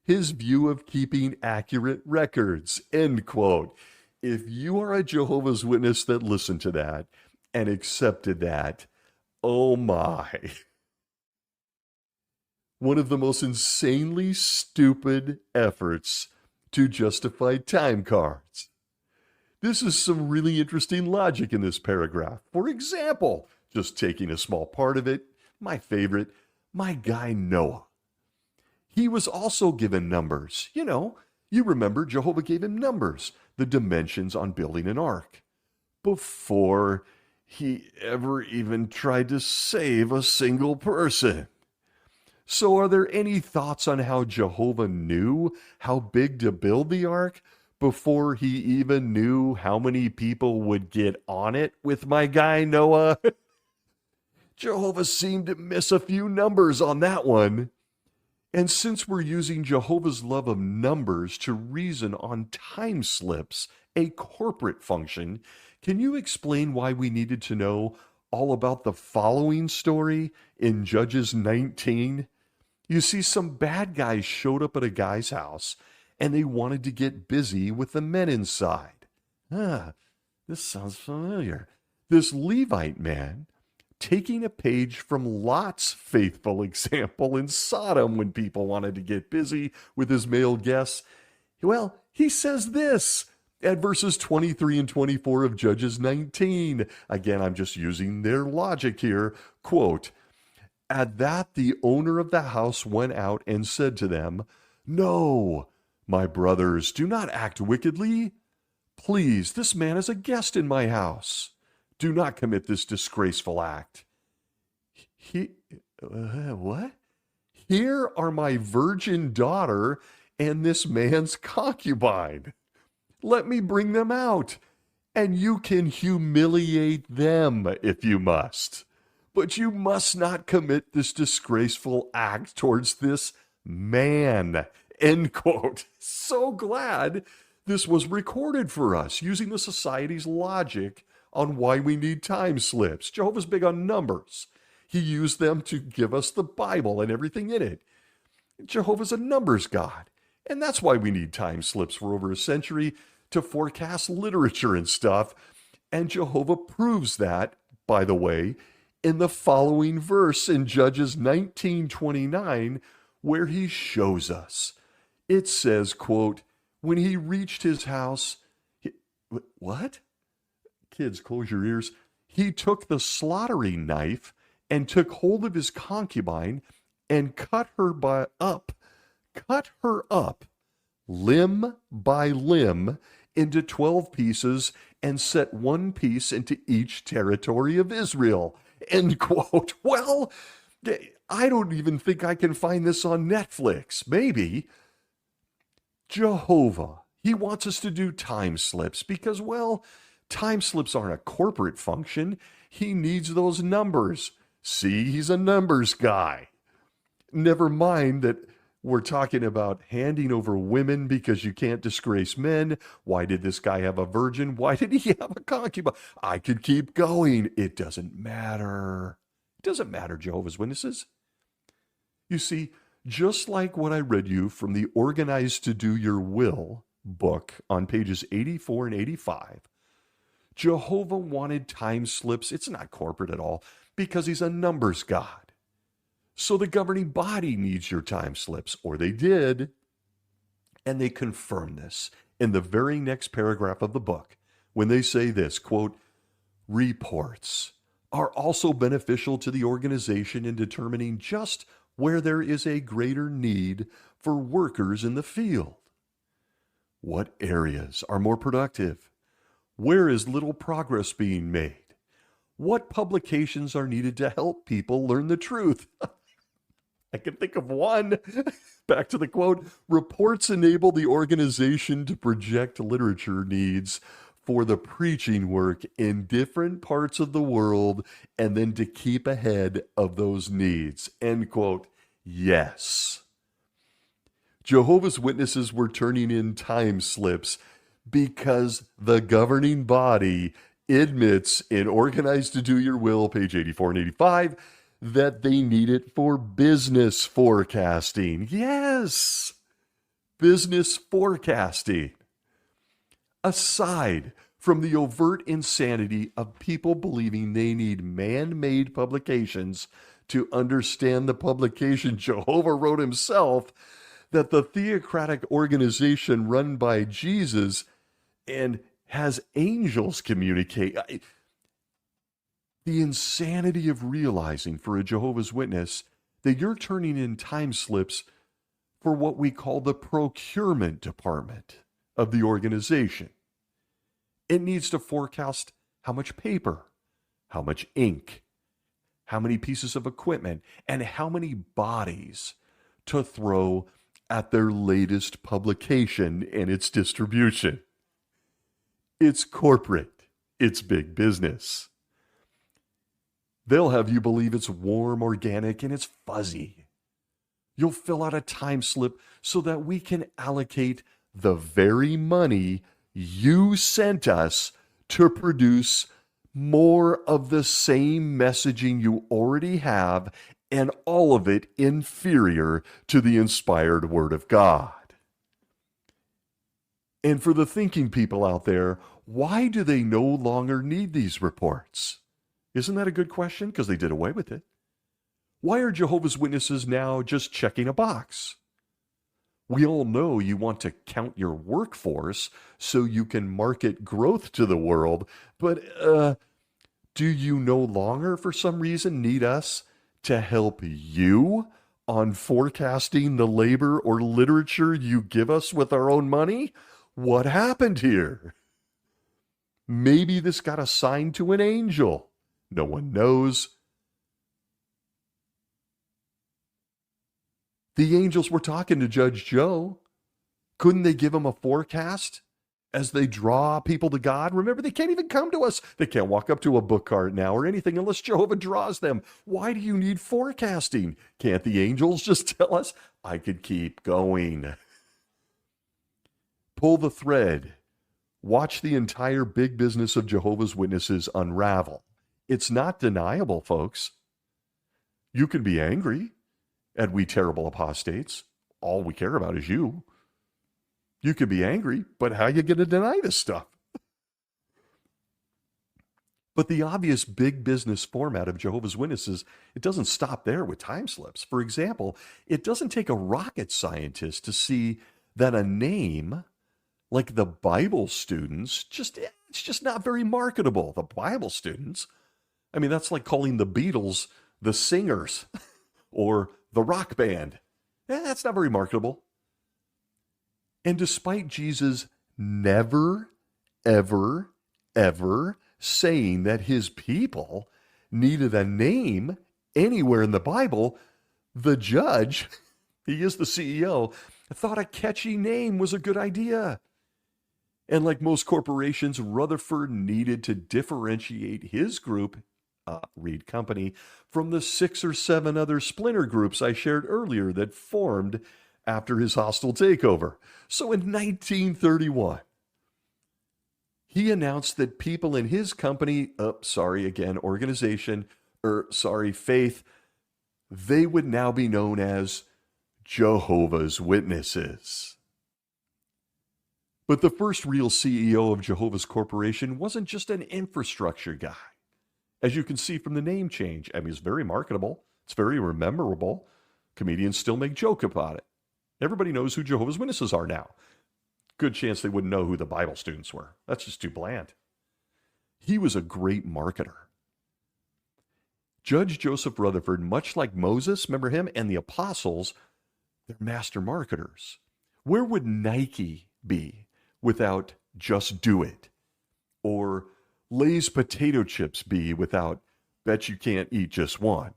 his view of keeping accurate records. End quote. If you are a Jehovah's Witness that listened to that and accepted that, oh my. One of the most insanely stupid efforts to justify time cards. This is some really interesting logic in this paragraph. For example, just taking a small part of it, my favorite, my guy Noah. He was also given numbers. You remember Jehovah gave him numbers, the dimensions on building an ark, before he ever even tried to save a single person. So are there any thoughts on how Jehovah knew how big to build the ark before he even knew how many people would get on it with my guy Noah? Jehovah seemed to miss a few numbers on that one. And since we're using Jehovah's love of numbers to reason on time slips, a corporate function, can you explain why we needed to know all about the following story in Judges 19? You see, some bad guys showed up at a guy's house, and they wanted to get busy with the men inside. This sounds familiar. This Levite man, taking a page from Lot's faithful example in Sodom when people wanted to get busy with his male guests. Well, he says this at verses 23 and 24 of Judges 19. Again, I'm just using their logic here. Quote, at that the owner of the house went out and said to them, no, my brothers, do not act wickedly, Please, this man is a guest in my house. Do not commit this disgraceful act. He, what? Here are my virgin daughter and this man's concubine. Let me bring them out, and you can humiliate them if you must. But you must not commit this disgraceful act towards this man. End quote. So glad this was recorded for us using the society's logic on why we need time slips. Jehovah's big on numbers. He used them to give us the Bible and everything in it. Jehovah's a numbers God. And that's why we need time slips for over a century to forecast literature and stuff. And Jehovah proves that, by the way, in the following verse in Judges 19:29, where he shows us. It says, quote, when he reached his house, what? Kids, close your ears. He took the slaughtering knife and took hold of his concubine and cut her up, limb by limb, into 12 pieces and set one piece into each territory of Israel. End quote. Well, I don't even think I can find this on Netflix. Maybe. Jehovah, he wants us to do time slips because, well, time slips aren't a corporate function. He needs those numbers. See, he's a numbers guy. Never mind that we're talking about handing over women because you can't disgrace men. Why did this guy have a virgin? Why did he have a concubine? I could keep going. It doesn't matter. It doesn't matter, Jehovah's Witnesses. You see, just like what I read you from the Organized to Do Your Will book on pages 84 and 85, Jehovah wanted time slips. It's not corporate at all because he's a numbers God. So the governing body needs your time slips, or they did. And they confirm this in the very next paragraph of the book when they say this, quote, reports are also beneficial to the organization in determining just where there is a greater need for workers in the field. What areas are more productive? Where is little progress being made? What publications are needed to help people learn the truth? I can think of one. Back to the quote, reports enable the organization to project literature needs for the preaching work in different parts of the world and then to keep ahead of those needs. End quote. Yes. Jehovah's Witnesses were turning in time slips because the governing body admits in Organized to Do Your Will, page 84 and 85, that they need it for business forecasting. Yes, business forecasting. Aside from the overt insanity of people believing they need man-made publications to understand the publication, Jehovah wrote himself that the theocratic organization run by Jesus and has angels communicate. The insanity of realizing for a Jehovah's Witness that you're turning in time slips for what we call the procurement department of the organization. It needs to forecast how much paper, how much ink, how many pieces of equipment, and how many bodies to throw at their latest publication and its distribution. It's corporate. It's big business. They'll have you believe it's warm, organic, and it's fuzzy. You'll fill out a time slip so that we can allocate the very money you sent us to produce more of the same messaging you already have, and all of it inferior to the inspired Word of God. And for the thinking people out there, why do they no longer need these reports? Isn't that a good question? Because they did away with it. Why are Jehovah's Witnesses now just checking a box? We all know you want to count your workforce so you can market growth to the world, but do you no longer, for some reason, need us to help you on forecasting the labor or literature you give us with our own money? What happened here? Maybe this got assigned to an angel. No one knows. The angels were talking to Judge Joe. Couldn't they give him a forecast as they draw people to God? Remember, they can't even come to us. They can't walk up to a book cart now or anything unless Jehovah draws them. Why do you need forecasting? Can't the angels just tell us? I could keep going. Pull the thread. Watch the entire big business of Jehovah's Witnesses unravel. It's not deniable, folks. You can be angry at we terrible apostates. All we care about is you. You could be angry, but how are you going to deny this stuff? But the obvious big business format of Jehovah's Witnesses, it doesn't stop there with time slips. For example, it doesn't take a rocket scientist to see that a name like the Bible students, it's just not very marketable. The Bible students, I mean, that's like calling the Beatles the Singers or the rock band. That's not very marketable. And despite Jesus never, ever, ever saying that his people needed a name anywhere in the Bible, the judge, he is the CEO, thought a catchy name was a good idea. And like most corporations, Rutherford needed to differentiate his group, Reed Company, from the 6 or 7 other splinter groups I shared earlier that formed after his hostile takeover. So in 1931, he announced that people in his company, faith, they would now be known as Jehovah's Witnesses. But the first real CEO of Jehovah's Corporation wasn't just an infrastructure guy. As you can see from the name change, I mean, it's very marketable. It's very memorable. Comedians still make joke about it. Everybody knows who Jehovah's Witnesses are now. Good chance they wouldn't know who the Bible students were. That's just too bland. He was a great marketer. Judge Joseph Rutherford, much like Moses, remember him, and the apostles, they're master marketers. Where would Nike be without Just Do It? Or Lay's potato chips be without Bet You Can't Eat Just One?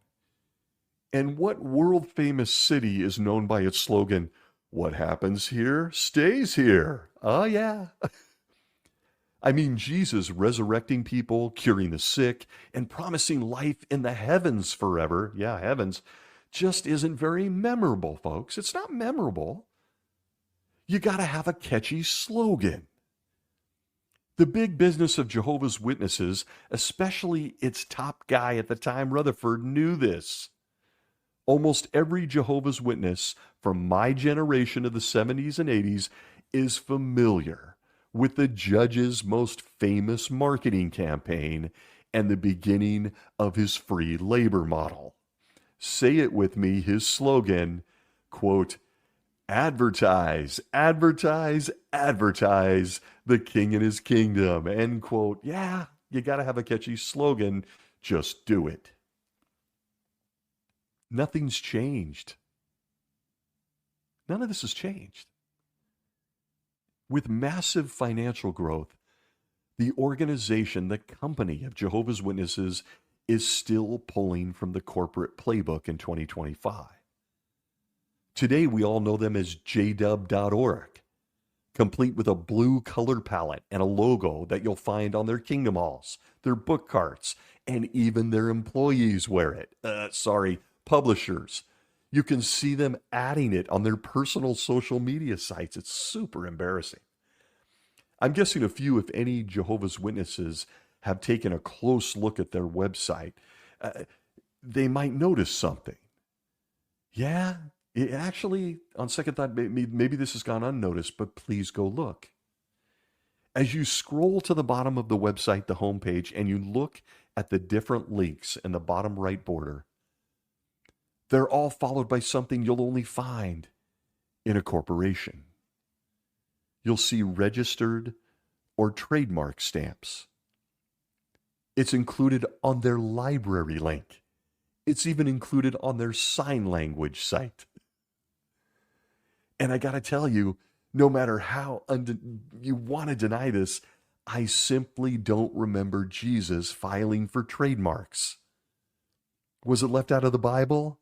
And what world-famous city is known by its slogan, "What happens here stays here"? Oh, yeah. I mean, Jesus resurrecting people, curing the sick, and promising life in the heavens forever, yeah, heavens, just isn't very memorable, folks. It's not memorable. You got to have a catchy slogan. The big business of Jehovah's Witnesses, especially its top guy at the time, Rutherford, knew this. Almost every Jehovah's Witness from my generation of the 70s and 80s is familiar with the judge's most famous marketing campaign and the beginning of his free labor model. Say it with me, his slogan, quote, "Advertise, advertise, advertise the king and his kingdom," end quote. Yeah, you got to have a catchy slogan. Just do it. Nothing's changed. None of this has changed. With massive financial growth, the organization, the company of Jehovah's Witnesses is still pulling from the corporate playbook in 2025. Today, we all know them as jdub.org, complete with a blue color palette and a logo that you'll find on their kingdom halls, their book carts, and even their employees wear it. Publishers. You can see them adding it on their personal social media sites. It's super embarrassing. I'm guessing a few, if any, Jehovah's Witnesses have taken a close look at their website. They might notice something. Yeah, it actually, on second thought, maybe this has gone unnoticed, but please go look. As you scroll to the bottom of the website, the homepage, and you look at the different links in the bottom right border, they're all followed by something you'll only find in a corporation. You'll see registered or trademark stamps. It's included on their library link. It's even included on their sign language site. And I got to tell you, no matter how you want to deny this, I simply don't remember Jesus filing for trademarks. Was it left out of the Bible?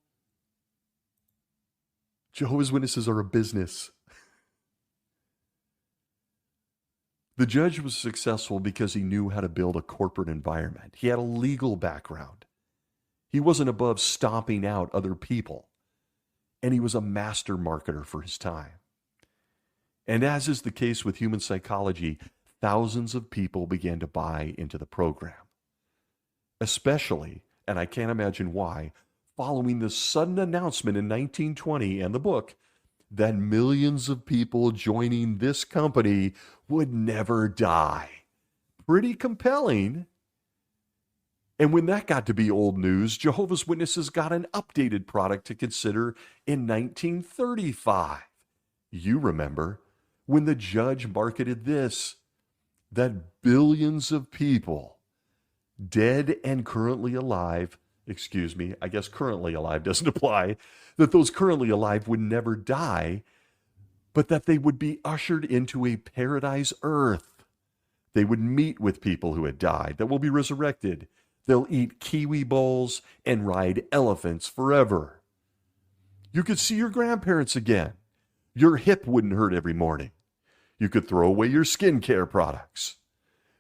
Jehovah's Witnesses are a business. The judge was successful because he knew how to build a corporate environment. He had a legal background. He wasn't above stomping out other people. And he was a master marketer for his time. And as is the case with human psychology, thousands of people began to buy into the program. Especially, and I can't imagine why, following the sudden announcement in 1920 and the book that millions of people joining this company would never die. Pretty compelling. And when that got to be old news, Jehovah's Witnesses got an updated product to consider in 1935. You remember when the judge marketed this, that billions of people, dead and currently alive, I guess currently alive doesn't apply, that those currently alive would never die, but that they would be ushered into a paradise earth. They would meet with people who had died, that will be resurrected. They'll eat kiwi bowls and ride elephants forever. You could see your grandparents again. Your hip wouldn't hurt every morning. You could throw away your skincare products.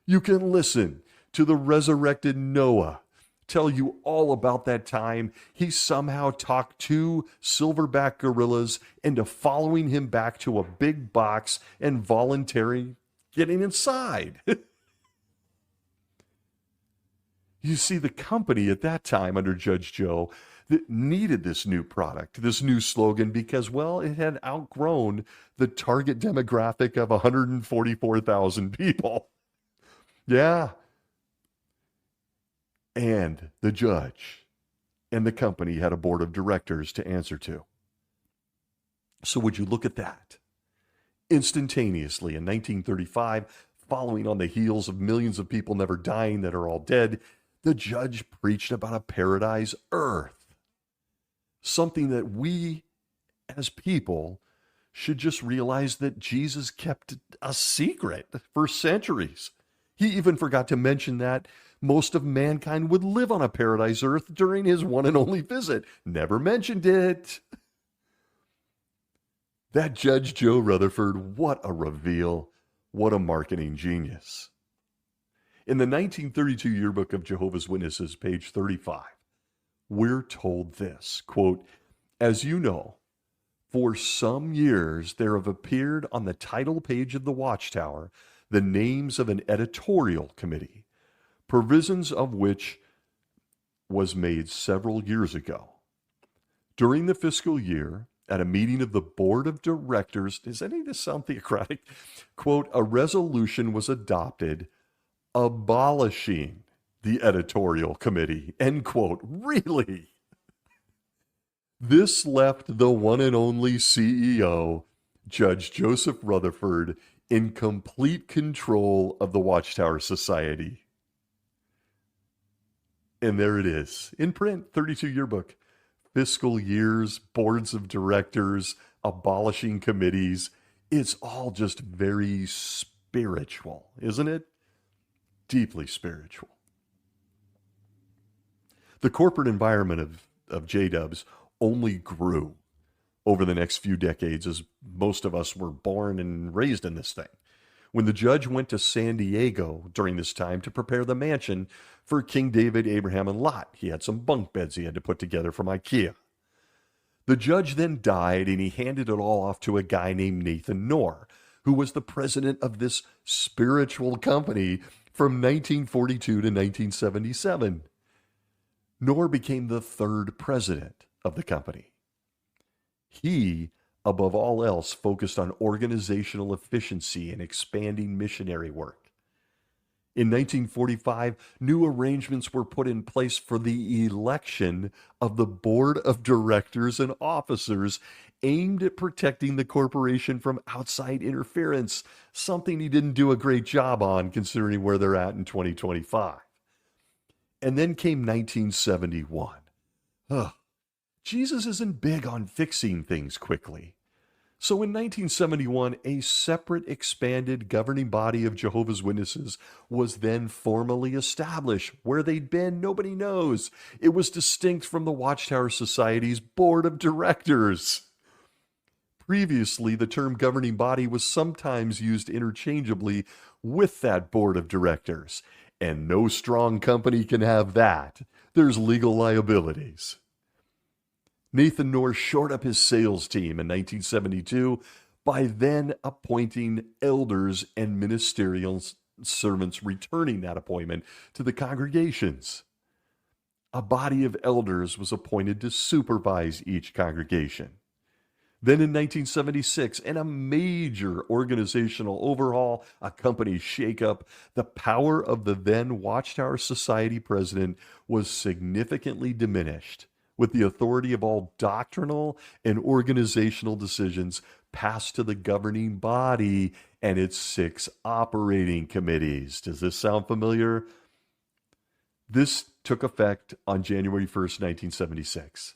You can listen to the resurrected Noah tell you all about that time he somehow talked two silverback gorillas into following him back to a big box and voluntarily getting inside. You see, the company at that time under Judge Joe that needed this new product, this new slogan, because, well, it had outgrown the target demographic of 144,000 people. Yeah. And the judge and the company had a board of directors to answer to. So would you look at that? Instantaneously in 1935, following on the heels of millions of people never dying that are all dead, the judge preached about a paradise earth. Something that we as people should just realize that Jesus kept a secret for centuries. He even forgot to mention that most of mankind would live on a paradise earth during his one and only visit. Never mentioned it. That Judge Joe Rutherford, what a reveal. What a marketing genius. In the 1932 Yearbook of Jehovah's Witnesses, page 35, we're told this, quote, "As you know, for some years there have appeared on the title page of the Watchtower the names of an editorial committee, provisions of which was made several years ago. During the fiscal year, at a meeting of the board of directors," does any of this sound theocratic? Quote, "a resolution was adopted abolishing the editorial committee," end quote. Really? This left the one and only CEO, Judge Joseph Rutherford, in complete control of the Watchtower Society. And there it is, in print, 32 Yearbook. Fiscal years, boards of directors, abolishing committees. It's all just very spiritual, isn't it? Deeply spiritual. The corporate environment of J-Dubs only grew over the next few decades as most of us were born and raised in this thing. When the judge went to San Diego during this time to prepare the mansion for King David, Abraham, and Lot, he had some bunk beds he had to put together from IKEA. The judge then died, and he handed it all off to a guy named Nathan Knorr, who was the president of this spiritual company from 1942 to 1977. Knorr became the third president of the company. He, above all else, focused on organizational efficiency and expanding missionary work. In 1945, new arrangements were put in place for the election of the board of directors and officers aimed at protecting the corporation from outside interference, something he didn't do a great job on considering where they're at in 2025. And then came 1971. Jesus isn't big on fixing things quickly. So in 1971, a separate expanded governing body of Jehovah's Witnesses was then formally established. Where they'd been, nobody knows. It was distinct from the Watchtower Society's board of directors. Previously, the term governing body was sometimes used interchangeably with that board of directors, and no strong company can have that. There's legal liabilities. Nathan Knorr shored up his sales team in 1972 by then appointing elders and ministerial servants, returning that appointment to the congregations. A body of elders was appointed to supervise each congregation. Then in 1976, in a major organizational overhaul, a company shakeup, the power of the then Watchtower Society president was significantly diminished, with the authority of all doctrinal and organizational decisions passed to the governing body and its 6 operating committees. Does this sound familiar? This took effect on January 1st, 1976.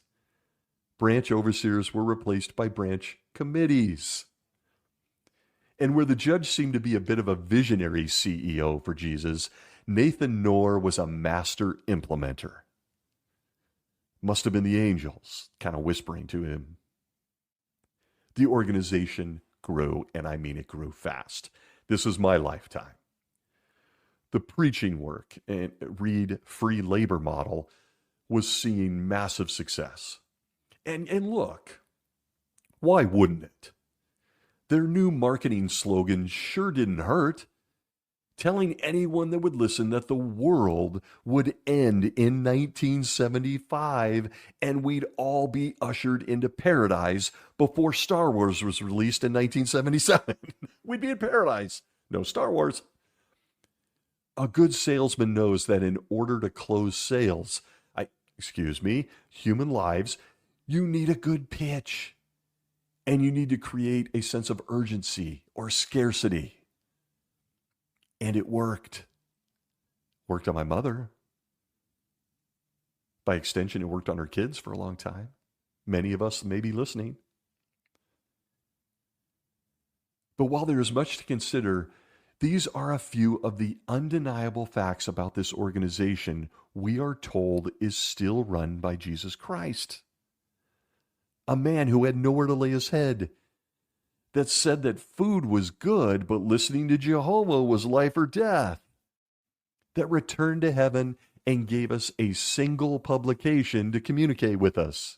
Branch overseers were replaced by branch committees. And where the judge seemed to be a bit of a visionary CEO for Jesus, Nathan Knorr was a master implementer. Must have been the angels kind of whispering to him. The organization grew, and I mean it grew fast. This is my lifetime. The preaching work and Reed free labor model was seeing massive success. And look, why wouldn't it? Their new marketing slogan sure didn't hurt, telling anyone that would listen that the world would end in 1975 and we'd all be ushered into paradise before Star Wars was released in 1977. We'd be in paradise. No Star Wars. A good salesman knows that in order to close sales, human lives, you need a good pitch, and you need to create a sense of urgency or scarcity. And it worked. Worked on my mother. By extension, it worked on her kids for a long time. Many of us may be listening. But while there is much to consider, these are a few of the undeniable facts about this organization we are told is still run by Jesus Christ. A man who had nowhere to lay his head, that said that food was good, but listening to Jehovah was life or death, that returned to heaven and gave us a single publication to communicate with us.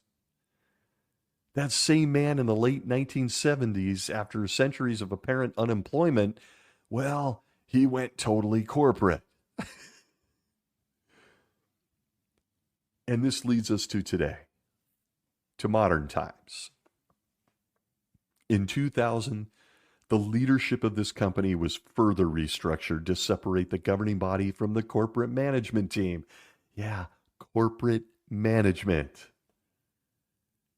That same man in the late 1970s, after centuries of apparent unemployment, well, he went totally corporate. And this leads us to today, to modern times. In 2000, the leadership of this company was further restructured to separate the governing body from the corporate management team. Yeah, corporate management.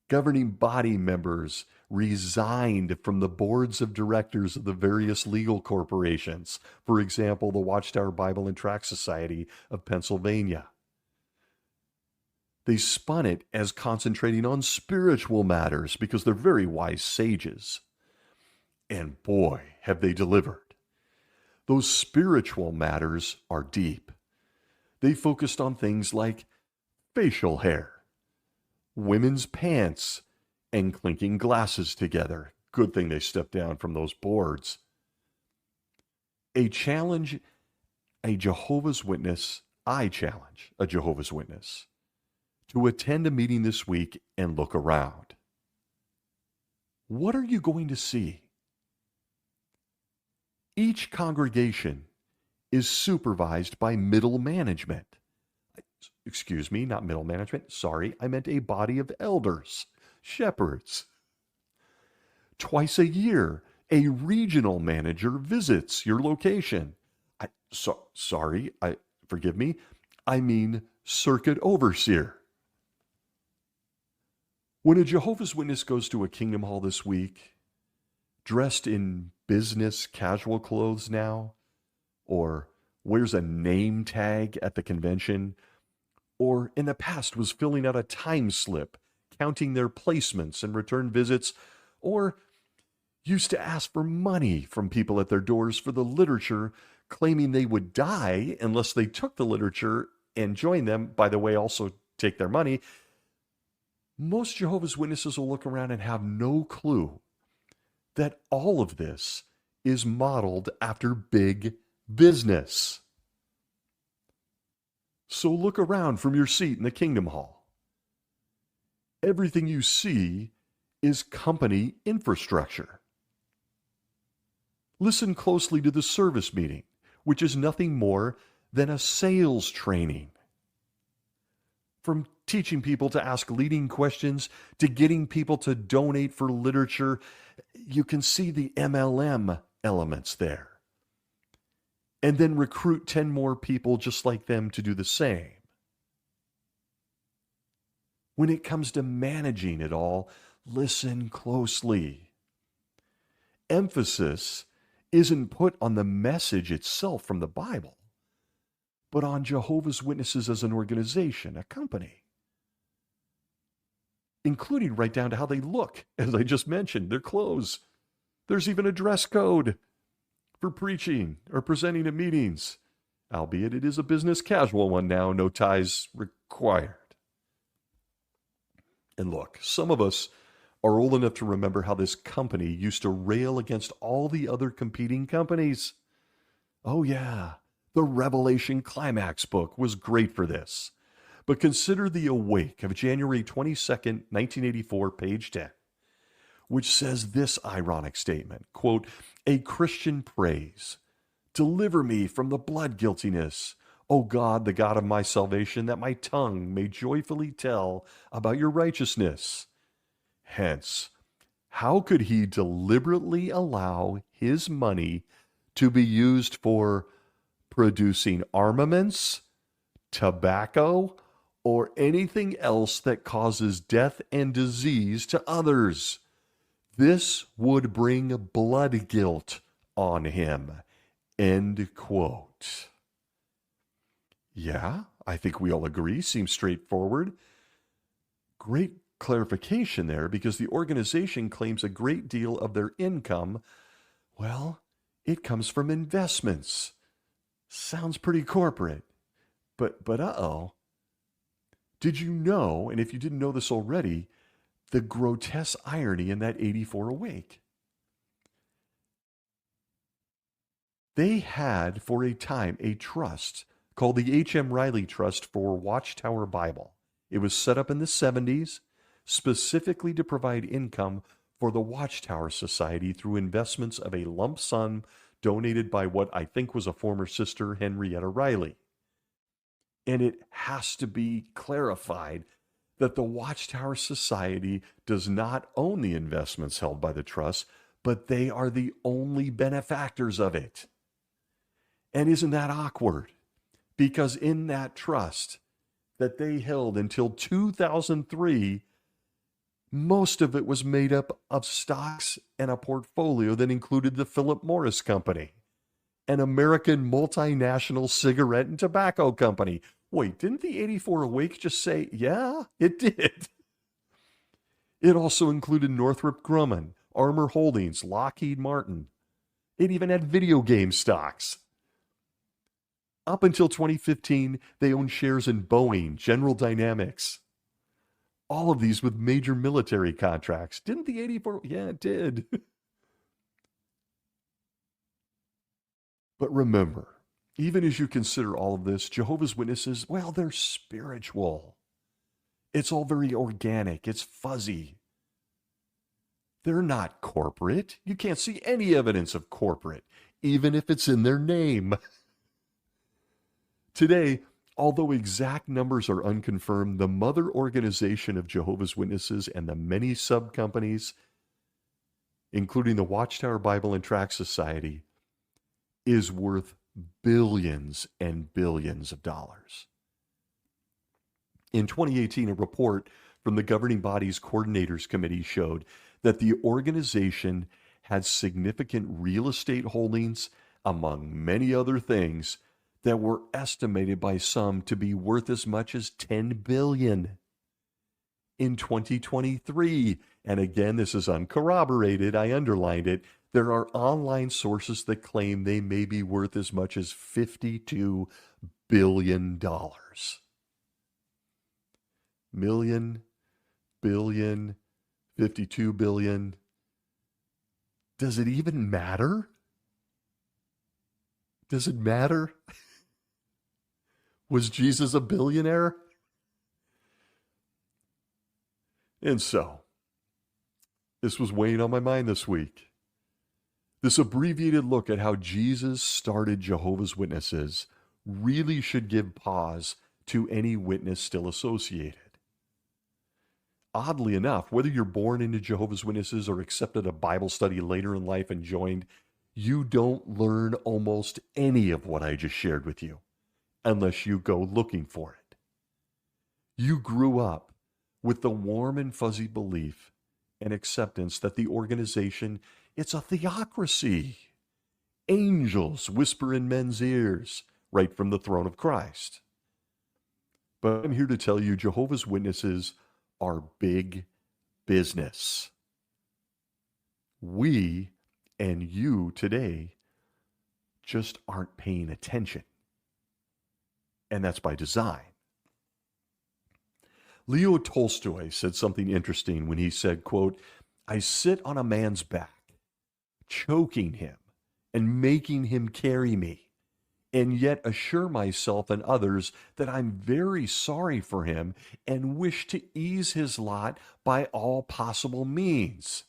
Governing body members resigned from the boards of directors of the various legal corporations. For example, the Watchtower Bible and Tract Society of Pennsylvania. They spun it as concentrating on spiritual matters because they're very wise sages. And boy, have they delivered. Those spiritual matters are deep. They focused on things like facial hair, women's pants, and clinking glasses together. Good thing they stepped down from those boards. I challenge a Jehovah's Witness to attend a meeting this week and look around. What are you going to see? Each congregation is supervised by middle management. Not middle management. Sorry, I meant a body of elders, shepherds. Twice a year, a regional manager visits your location. Forgive me, I mean circuit overseer. When a Jehovah's Witness goes to a Kingdom Hall this week, dressed in business casual clothes now, or wears a name tag at the convention, or in the past was filling out a time slip, counting their placements and return visits, or used to ask for money from people at their doors for the literature, claiming they would die unless they took the literature and joined them. By the way, also take their money. Most Jehovah's Witnesses will look around and have no clue that all of this is modeled after big business. So look around from your seat in the Kingdom Hall. Everything you see is company infrastructure. Listen closely to the service meeting, which is nothing more than a sales training. From teaching people to ask leading questions to getting people to donate for literature, you can see the MLM elements there. And then recruit 10 more people just like them to do the same. When it comes to managing it all, listen closely. Emphasis isn't put on the message itself from the Bible, but on Jehovah's Witnesses as an organization, a company. Including right down to how they look, as I just mentioned, their clothes. There's even a dress code for preaching or presenting at meetings, albeit it is a business casual one now, no ties required. And look, some of us are old enough to remember how this company used to rail against all the other competing companies. Oh yeah, the Revelation Climax book was great for this. But consider the Awake of January 22nd, 1984, page 10, which says this ironic statement, quote, "A Christian prays, deliver me from the blood guiltiness, O God, the God of my salvation, that my tongue may joyfully tell about your righteousness." Hence, how could he deliberately allow his money to be used for producing armaments, tobacco, or anything else that causes death and disease to others? This would bring blood guilt on him. End quote. Yeah, I think we all agree. Seems straightforward. Great clarification there, because the organization claims a great deal of their income, well, it comes from investments. Sounds pretty corporate. But uh-oh. Did you know, and if you didn't know this already, the grotesque irony in that 84 Awake? They had for a time a trust called the H.M. Riley Trust for Watchtower Bible. It was set up in the 70s specifically to provide income for the Watchtower Society through investments of a lump sum donated by what I think was a former sister, Henrietta Riley. And it has to be clarified that the Watchtower Society does not own the investments held by the trust, but they are the only benefactors of it. And isn't that awkward? Because in that trust that they held until 2003, most of it was made up of stocks and a portfolio that included the Philip Morris Company, an American multinational cigarette and tobacco company. Wait, didn't the 84 Awake just say, yeah, it did? It also included Northrop Grumman, Armor Holdings, Lockheed Martin. It even had video game stocks. Up until 2015, they owned shares in Boeing, General Dynamics. All of these with major military contracts. Didn't the 84? Yeah, it did. But remember, even as you consider all of this, Jehovah's Witnesses, well, they're spiritual. It's all very organic. It's fuzzy. They're not corporate. You can't see any evidence of corporate, even if it's in their name. Today, although exact numbers are unconfirmed, the mother organization of Jehovah's Witnesses and the many sub-companies, including the Watchtower Bible and Tract Society, is worth billions and billions of dollars. In 2018, a report from the governing body's coordinators committee showed that the organization had significant real estate holdings, among many other things, that were estimated by some to be worth as much as $10 billion. In 2023, and again, this is uncorroborated, I underlined it, there are online sources that claim they may be worth as much as $52 billion. Million, billion, 52 billion. Does it even matter? Does it matter? Was Jesus a billionaire? And so, this was weighing on my mind this week. This abbreviated look at how Jesus started Jehovah's Witnesses really should give pause to any witness still associated. Oddly enough, whether you're born into Jehovah's Witnesses or accepted a Bible study later in life and joined, you don't learn almost any of what I just shared with you unless you go looking for it. You grew up with the warm and fuzzy belief and acceptance that the organization, it's a theocracy. Angels whisper in men's ears right from the throne of Christ. But I'm here to tell you Jehovah's Witnesses are big business. We and you today just aren't paying attention. And that's by design. Leo Tolstoy said something interesting when he said, quote, "I sit on a man's back, choking him and making him carry me, and yet assure myself and others that I'm very sorry for him and wish to ease his lot by all possible means,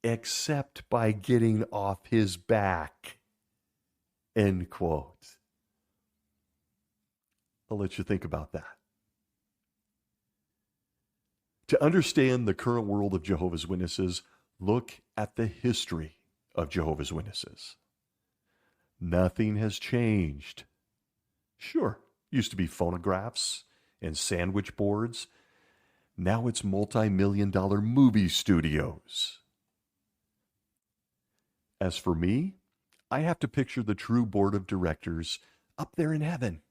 except by getting off his back." End quote. I'll let you think about that. To understand the current world of Jehovah's Witnesses, look at the history of Jehovah's Witnesses. Nothing has changed. Sure, used to be phonographs and sandwich boards. Now it's multi-million-dollar movie studios. As for me, I have to picture the true board of directors up there in heaven.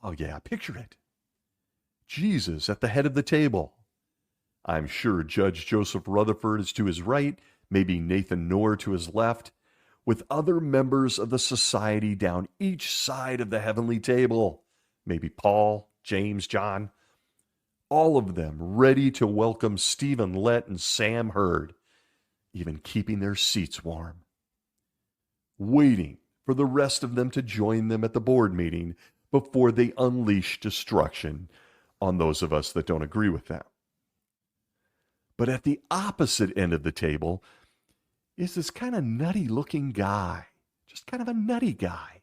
Oh yeah, picture it. Jesus at the head of the table. I'm sure Judge Joseph Rutherford is to his right, maybe Nathan Noor to his left, with other members of the society down each side of the heavenly table. Maybe Paul, James, John. All of them ready to welcome Stephen Lett and Sam Hurd, even keeping their seats warm. Waiting for the rest of them to join them at the board meeting before they unleash destruction on those of us that don't agree with them. But at the opposite end of the table is this kind of nutty-looking guy, just kind of a nutty guy.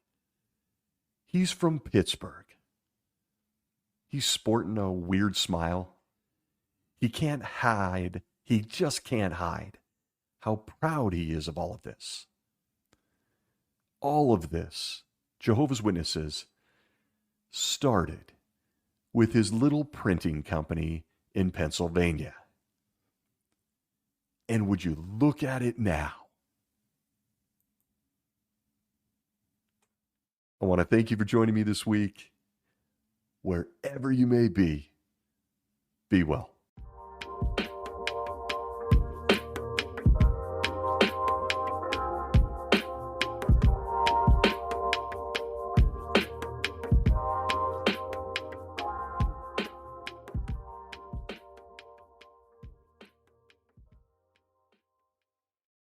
He's from Pittsburgh. He's sporting a weird smile. He can't hide, he just can't hide how proud he is of all of this. All of this, Jehovah's Witnesses, started with his little printing company in Pennsylvania. And would you look at it now? I want to thank you for joining me this week. Wherever you may be well.